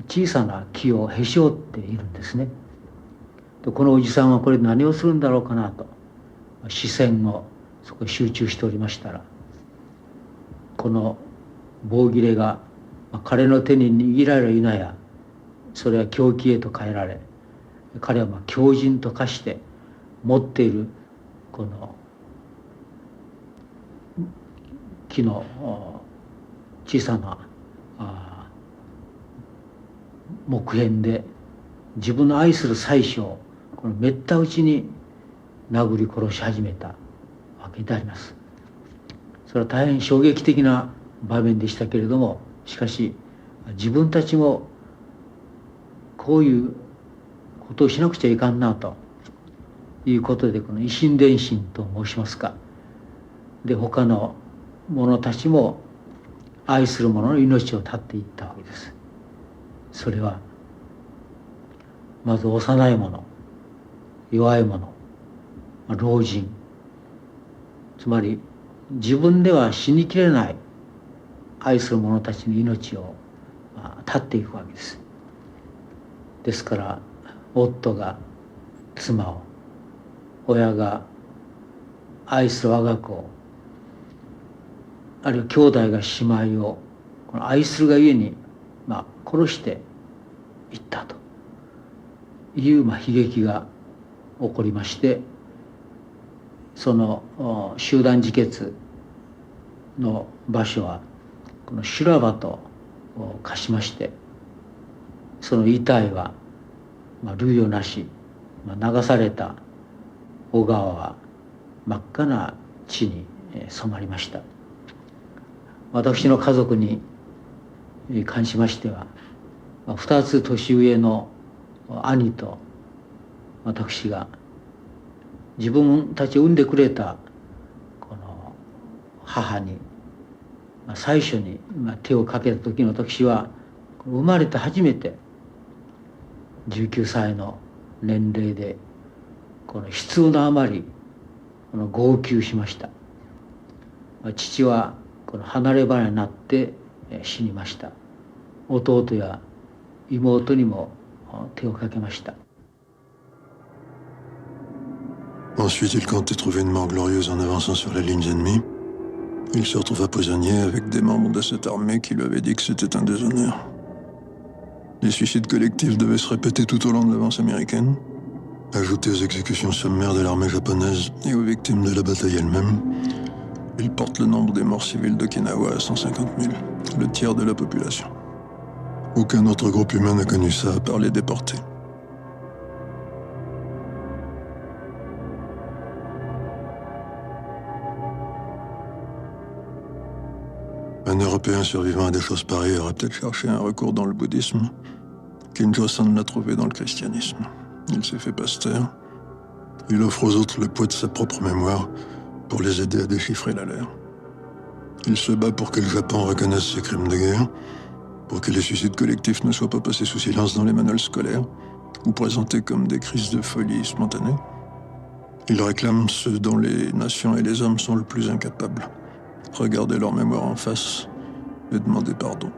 小さな木をへし折っているんですね。でこのおじさんはこれ何をするんだろうかなと視線をそこに集中しておりましたら、この棒切れが彼の手に握られるややそれは凶器へと変えられ、彼は強靭と化して持っているこの木の小さな木片で自分の愛する妻子をこのめった打ちに殴り殺し始めたわけであります。それは大変衝撃的な場面でしたけれども、しかし自分たちもこういうことをしなくちゃいかんなということで、この以心伝心と申しますか、で他の者たちも愛する者の命を絶っていったわけです。それはまず幼い者、弱い者、老人、つまり自分では死にきれない愛する者たちの命を絶っていくわけです。ですから夫が妻を、親が愛する我が子を、あるいは兄弟が姉妹をこの愛するがゆえに殺していったという悲劇が起こりまして、その集団自決の場所はこの修羅場と化しまして、その遺体は類をなし流された小川は真っ赤な血に染まりました。私の家族に関しましては2つ年上の兄と私が自分たちを産んでくれたこの母に最初に手をかけた時の私は生まれて初めて19歳の年齢でこの悲痛のあまりこの号泣しました。父はこの離れ離れになって死にました。弟や妹にも手をかけました。Ensuite, il comptait trouver une mort glorieuse en avançant sur les lignes ennemies. Il se retrouva prisonnier avec des membres de cette armée qui lui avaient dit que c'était un déshonneur. Les suicides collectifs devaient se répéter tout au long de l'avance américaine, ajoutés aux exécutions sommaires de l'armée japonaise et aux victimes de la bataille elle-même. Il porte le nombre des morts civils d'Okinawa à 150 000, le tiers de la population. Aucun autre groupe humain n'a connu ça à part les déportés. Un Européen survivant à des choses pareilles aurait peut-être cherché un recours dans le bouddhisme. Kinjo-san l'a trouvé dans le christianisme. Il s'est fait pasteur. Il offre aux autres le poids de sa propre mémoire pour les aider à déchiffrer la leur. Il se bat pour que le Japon reconnaisse ses crimes de guerre, pour que les suicides collectifs ne soient pas passés sous silence dans les manuels scolaires ou présentés comme des crises de folie spontanées. Il réclame ce dont les nations et les hommes sont le plus incapables. Regarder leur mémoire en face et demander pardon.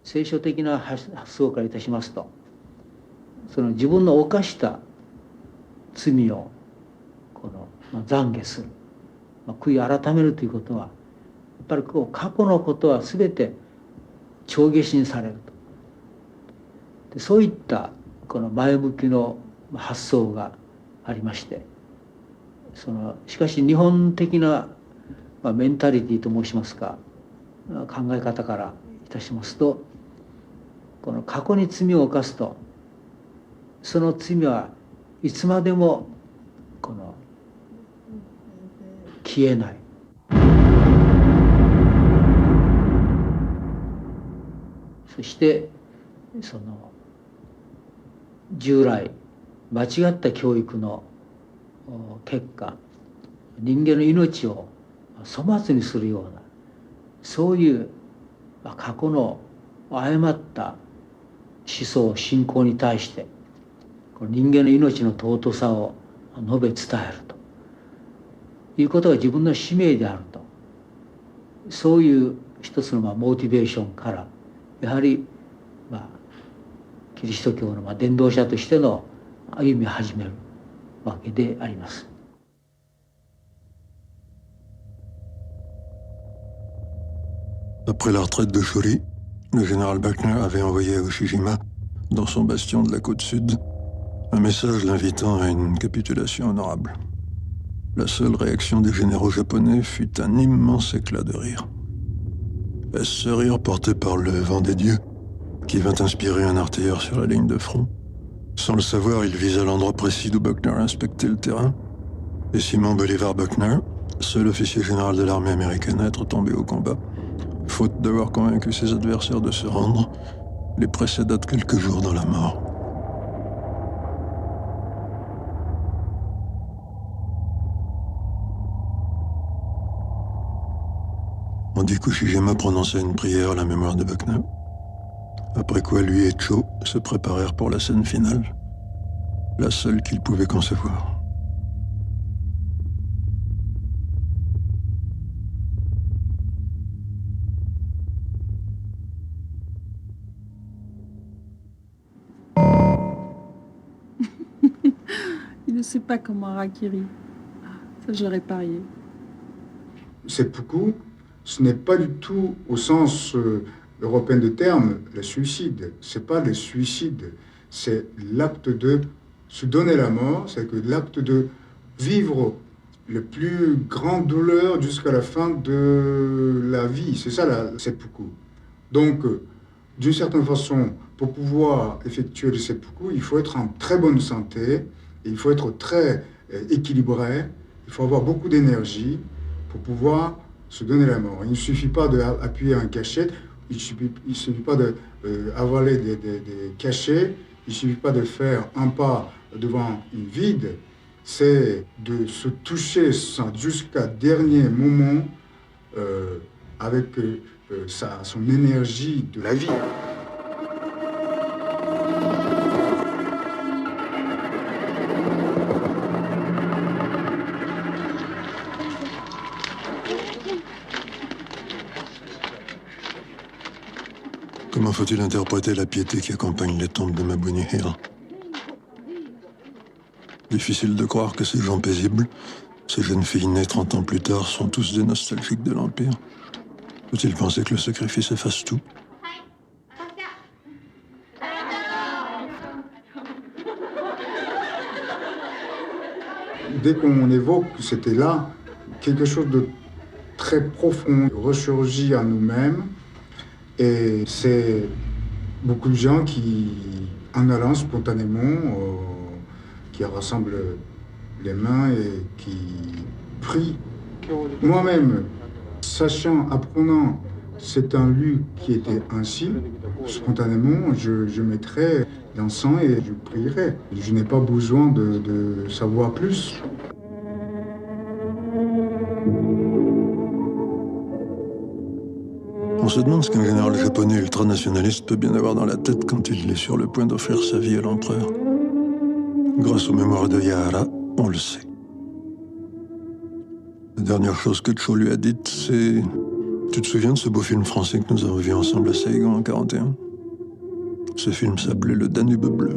« 聖書的な発想からいたしますと、その自分の犯した罪をこの懺悔する、悔い改めるということは、やっぱり過去のことは全て帳消しにされると。でそういったこの前向きの発想がありまして、しかし日本的なメンタリティと申しますか、考え方からいたしますと、この過去に罪を犯すとその罪はいつまでも消えない。そして従来間違った教育の結果、人間の命を粗末にするようなそういう過去の誤った思想信仰に対して人間の命の尊さを述べ伝えるということが自分の使命であると、そういう一つのモチベーションからやはりキリスト教の伝道者としての歩み始めるわけであります。Après la retraite de Chori, le général Buckner avait envoyé à Ushijima, dans son bastion de la côte sud, un message l'invitant à une capitulation honorable. La seule réaction des généraux japonais fut un immense éclat de rire. Est-ce ce rire porté par le vent des dieux qui vint inspirer un artilleur sur la ligne de front? Sans le savoir, il visa l'endroit précis d'où Buckner inspectait le terrain, et Simon Bolivar Buckner, seul officier général de l'armée américaine à être tombé au combat, faute d'avoir convaincu ses adversaires de se rendre, les précéda de quelques jours dans la mort. On dit qu'Ushijima prononça une prière à la mémoire de Buckner, après quoi lui et Cho se préparèrent pour la scène finale, la seule qu'ils pouvaient concevoir. Il ne sait pas comment harakiri. Ça, j'aurais parié. Seppuku, ce n'est pas du tout au sens européen de terme le suicide. C'est pas le suicide, c'est l'acte de se donner la mort, c'est que l'acte de vivre le plus grande douleur jusqu'à la fin de la vie. C'est ça la seppuku. Donc, d'une certaine façon, pour pouvoir effectuer le seppuku, il faut être en très bonne santé, il faut être très équilibré, il faut avoir beaucoup d'énergie pour pouvoir se donner la mort. Il ne suffit pas d'appuyer un cachet, il ne suffit pas d'avaler des cachets, il ne suffit pas de faire un pas devant une vide, c'est de se toucher jusqu'à dernier moment avec son énergie de la vie. Comment faut-il interpréter la piété qui accompagne les tombes de Mabuni Hill? Difficile de croire que ces gens paisibles, ces jeunes filles nées 30 ans plus tard, sont tous des nostalgiques de l'Empire. Faut-il penser que le sacrifice efface tout? Dès qu'on évoque que c'était là, quelque chose de très profond ressurgit en nous-mêmes. Et c'est beaucoup de gens qui, en allant spontanément, qui rassemblent les mains et qui prient. Moi-même, sachant, apprenant, c'est un lieu qui était ainsi, spontanément, je mettrais l'encens et je prierais. Je n'ai pas besoin de savoir plus. On se demande ce qu'un général japonais ultranationaliste peut bien avoir dans la tête quand il est sur le point d'offrir sa vie à l'empereur. Grâce aux mémoires de Yahara, on le sait. La dernière chose que Cho lui a dite, c'est... Tu te souviens de ce beau film français que nous avons vu ensemble à Saigon en 1941 ? Ce film s'appelait Le Danube bleu.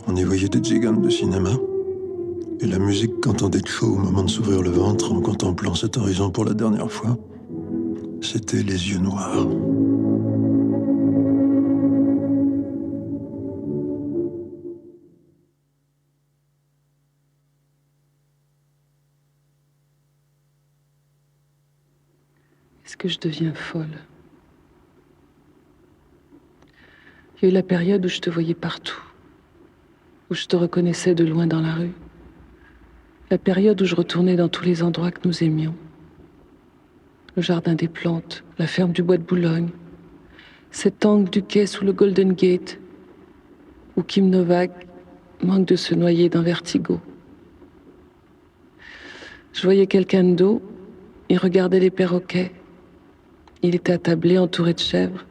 On y voyait des tziganes de cinéma. Et la musique qu'entendait Cho au moment de s'ouvrir le ventre en contemplant cet horizon pour la dernière fois, c'était Les yeux noirs. Est-ce que je deviens folle? Il y a eu la période où je te voyais partout, où je te reconnaissais de loin dans la rue. La période où je retournais dans tous les endroits que nous aimions. Le jardin des plantes, la ferme du bois de Boulogne, cet angle du quai sous le Golden Gate, où Kim Novak manque de se noyer d'un vertigo. Je voyais quelqu'un de dos, il regardait les perroquets. Il était attablé, entouré de chèvres.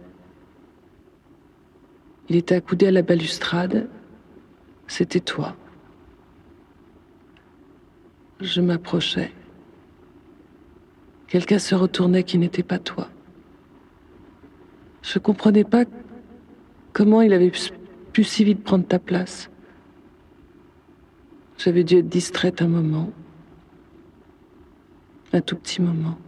Il était accoudé à la balustrade. C'était toi. Je m'approchais. Quelqu'un se retournait qui n'était pas toi. Je comprenais pas comment il avait pu si vite prendre ta place. J'avais dû être distraite un moment. Un tout petit moment.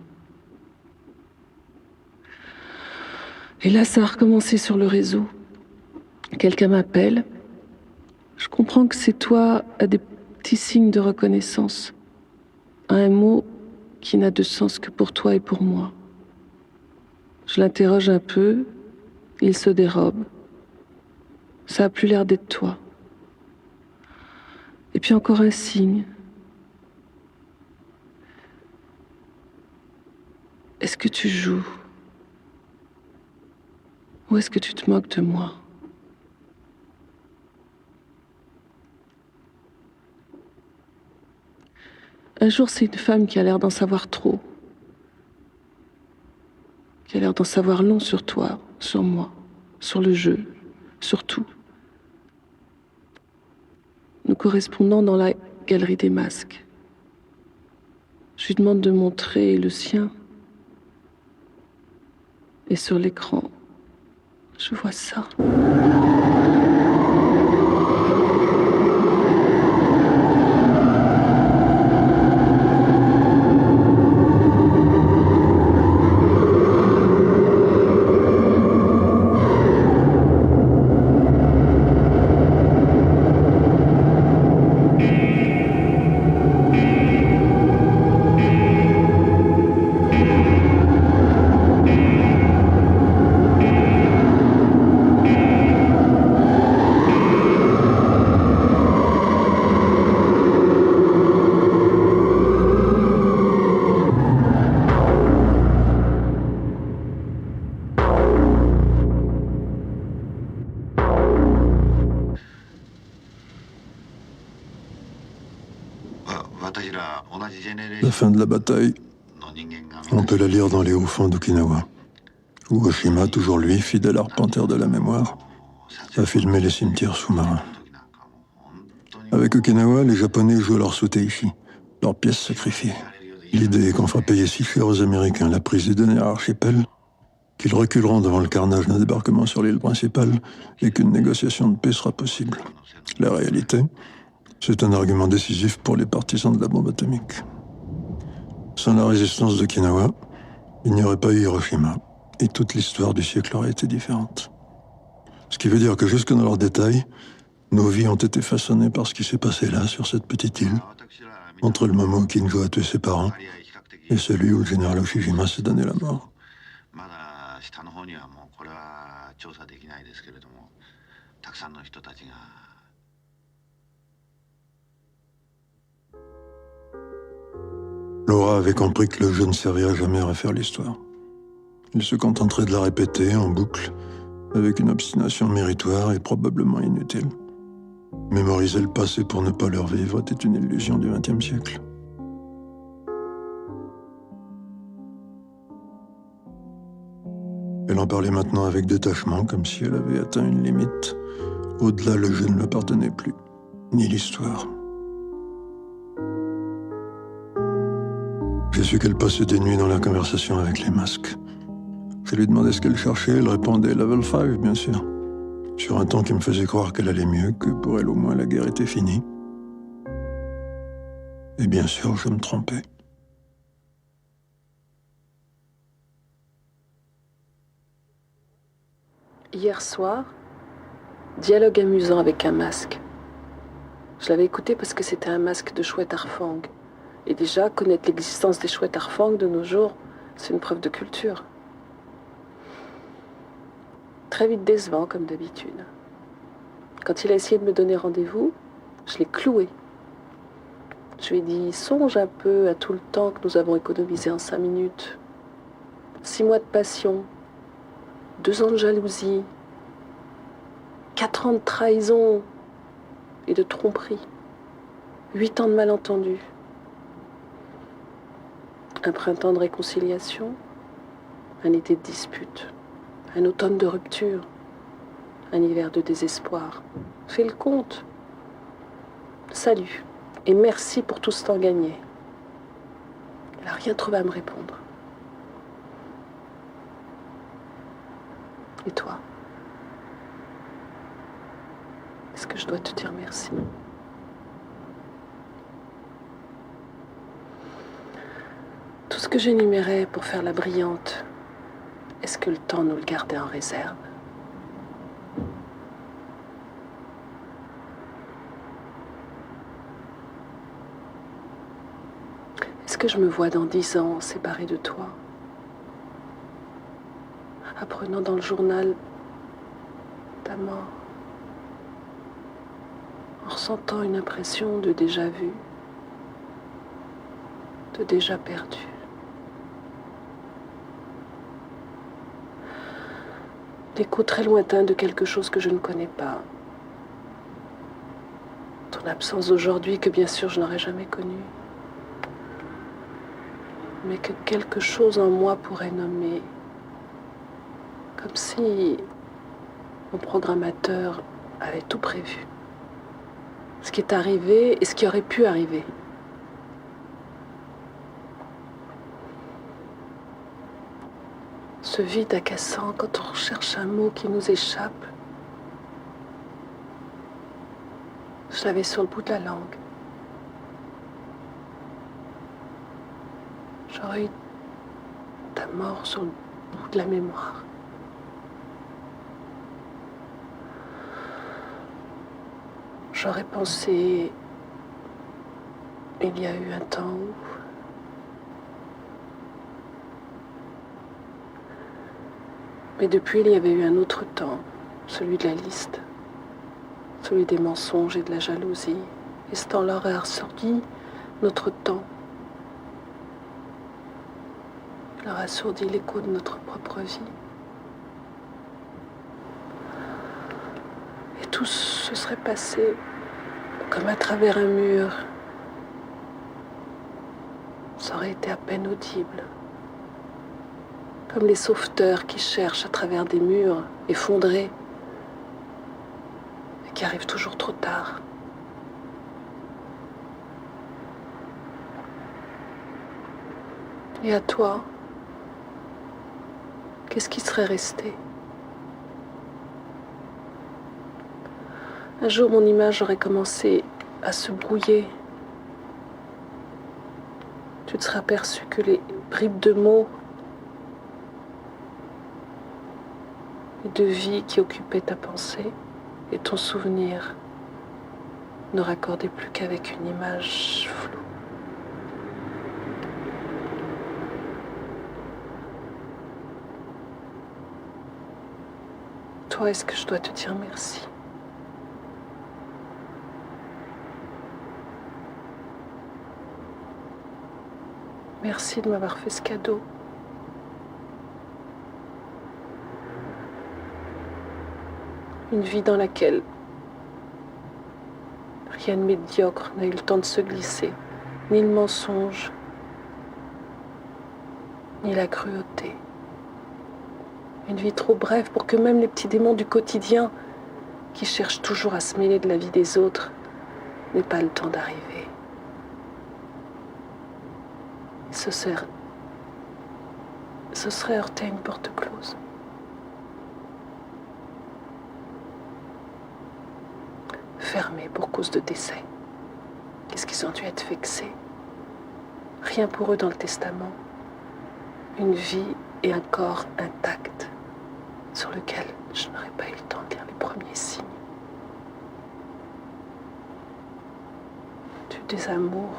Et là, ça a recommencé sur le réseau. Quelqu'un m'appelle. Je comprends que c'est toi à des petits signes de reconnaissance. À un mot qui n'a de sens que pour toi et pour moi. Je l'interroge un peu. Il se dérobe. Ça a plus l'air d'être toi. Et puis encore un signe. Est-ce que tu joues? Ou est-ce que tu te moques de moi? Un jour, c'est une femme qui a l'air d'en savoir trop. Qui a l'air d'en savoir long sur toi, sur moi, sur le jeu, sur tout. Nous correspondons dans la galerie des masques. Je lui demande de montrer le sien. Et sur l'écran, je vois ça. La fin de la bataille, on peut la lire dans les hauts fonds d'Okinawa, où Oshima, toujours lui, fidèle arpenteur de la mémoire, a filmé les cimetières sous-marins. Avec Okinawa, les Japonais jouent leur Suteishi, leur pièce sacrifiée. L'idée est qu'on fera payer si cher aux Américains la prise du dernier archipel qu'ils reculeront devant le carnage d'un débarquement sur l'île principale et qu'une négociation de paix sera possible. La réalité, c'est un argument décisif pour les partisans de la bombe atomique. Sans la résistance d'Okinawa, il n'y aurait pas eu Hiroshima, et toute l'histoire du siècle aurait été différente. Ce qui veut dire que jusque dans leurs détails, nos vies ont été façonnées par ce qui s'est passé là, sur cette petite île, entre le moment où Kinjo a tué ses parents et celui où le général Oshijima s'est donné la mort. Laura avait compris que le jeu ne servirait jamais à refaire l'histoire. Il se contenterait de la répéter en boucle, avec une obstination méritoire et probablement inutile. Mémoriser le passé pour ne pas le revivre était une illusion du XXe siècle. Elle en parlait maintenant avec détachement, comme si elle avait atteint une limite. Au-delà, le jeu ne l'appartenait plus, ni l'histoire. J'ai su qu'elle passait des nuits dans la conversation avec les masques. Je lui demandais ce qu'elle cherchait, elle répondait « Level 5, bien sûr », sur un ton qui me faisait croire qu'elle allait mieux, que pour elle au moins la guerre était finie. Et bien sûr, je me trompais. Hier soir, dialogue amusant avec un masque. Je l'avais écouté parce que c'était un masque de chouette Arfang. Et déjà, connaître l'existence des chouettes Arfang de nos jours, C'est une preuve de culture. Très vite décevant, comme d'habitude. Quand il a essayé de me donner rendez-vous, je l'ai cloué. Je lui ai dit, songe un peu à tout le temps que nous avons économisé en 5 minutes. 6 mois de passion, 2 ans de jalousie, 4 ans de trahison et de tromperie, 8 ans de malentendus, un printemps de réconciliation, un été de dispute, un automne de rupture, un hiver de désespoir. Fais le compte. Salut et merci pour tout ce temps gagné. Il n'a rien trouvé à me répondre. Et toi? Est-ce que je dois te dire merci? Tout ce que j'énumérais pour faire la brillante, est-ce que le temps nous le gardait en réserve? Est-ce que je me vois dans 10 ans séparée de toi, apprenant dans le journal ta mort, en ressentant une impression de déjà-vu, de déjà perdu? L'écho très lointain de quelque chose que je ne connais pas. Ton absence aujourd'hui que bien sûr je n'aurais jamais connue. Mais que quelque chose en moi pourrait nommer. Comme si mon programmateur avait tout prévu. Ce qui est arrivé et ce qui aurait pu arriver. Ce vide agaçant quand on cherche un mot qui nous échappe. Je l'avais sur le bout de la langue. J'aurais eu ta mort sur le bout de la mémoire. J'aurais pensé, il y a eu un temps où... Mais depuis, il y avait eu un autre temps, celui de la liste, celui des mensonges et de la jalousie. Et ce temps-là aurait ressorti notre temps. Il aurait assourdi l'écho de notre propre vie. Et tout se serait passé comme à travers un mur. Ça aurait été à peine audible. Comme les sauveteurs qui cherchent à travers des murs effondrés et qui arrivent toujours trop tard. Et à toi, qu'est-ce qui serait resté? Un jour, mon image aurait commencé à se brouiller. Tu te serais aperçu que les bribes de mots de vie qui occupait ta pensée et ton souvenir ne raccordaient plus qu'avec une image floue. Toi, est-ce que je dois te dire merci? Merci de m'avoir fait ce cadeau. Une vie dans laquelle rien de médiocre n'a eu le temps de se glisser, ni le mensonge, ni la cruauté. Une vie trop brève pour que même les petits démons du quotidien, qui cherchent toujours à se mêler de la vie des autres, n'aient pas le temps d'arriver. Ce serait heurter à une porte close. Fermés pour cause de décès. Qu'est-ce qu'ils ont dû être vexés? Rien pour eux dans le testament. Une vie et un corps intacts sur lequel je n'aurais pas eu le temps de lire les premiers signes. Du désamour.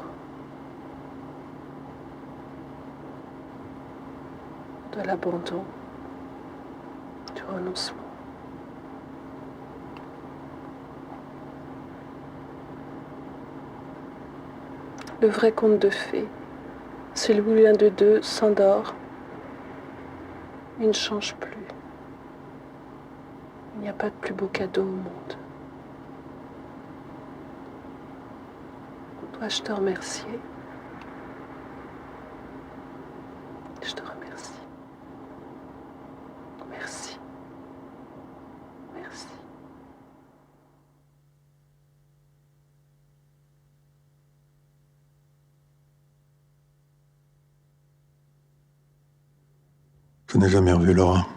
de l'abandon, du renoncement. Le vrai conte de fées, celui où l'un de deux s'endort et ne change plus. Il n'y a pas de plus beau cadeau au monde. Dois-je te remercier? Je te remercie. Merci. Merci. Je n'ai jamais revu Laura.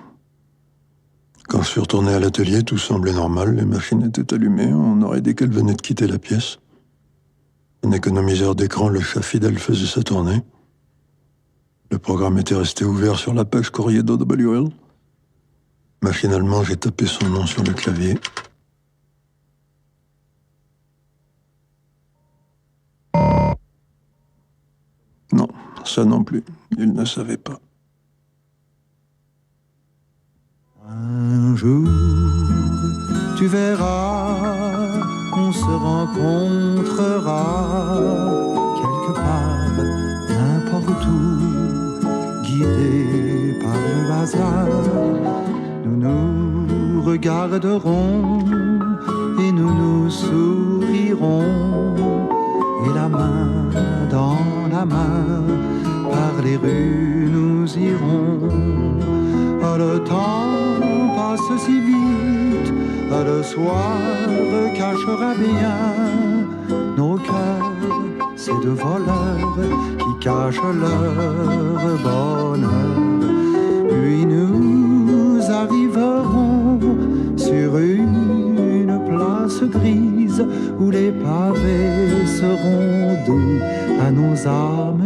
Quand je suis retourné à l'atelier, tout semblait normal, les machines étaient allumées, on aurait dit qu'elle venait de quitter la pièce. Un économiseur d'écran, le chat fidèle, faisait sa tournée. Le programme était resté ouvert sur la page courrier d'OWL. Machinalement, j'ai tapé son nom sur le clavier. Non, ça non plus, il ne savait pas. Un jour, tu verras, on se rencontrera quelque part, n'importe où, guidés par le hasard. Nous nous regarderons et nous nous sourirons, et la main dans la main, par les rues nous irons. Oh, le temps passe si vite, le soir cachera bien nos cœurs, ces deux voleurs qui cachent leur bonheur. Puis nous arriverons sur une place grise où les pavés seront doux à nos âmes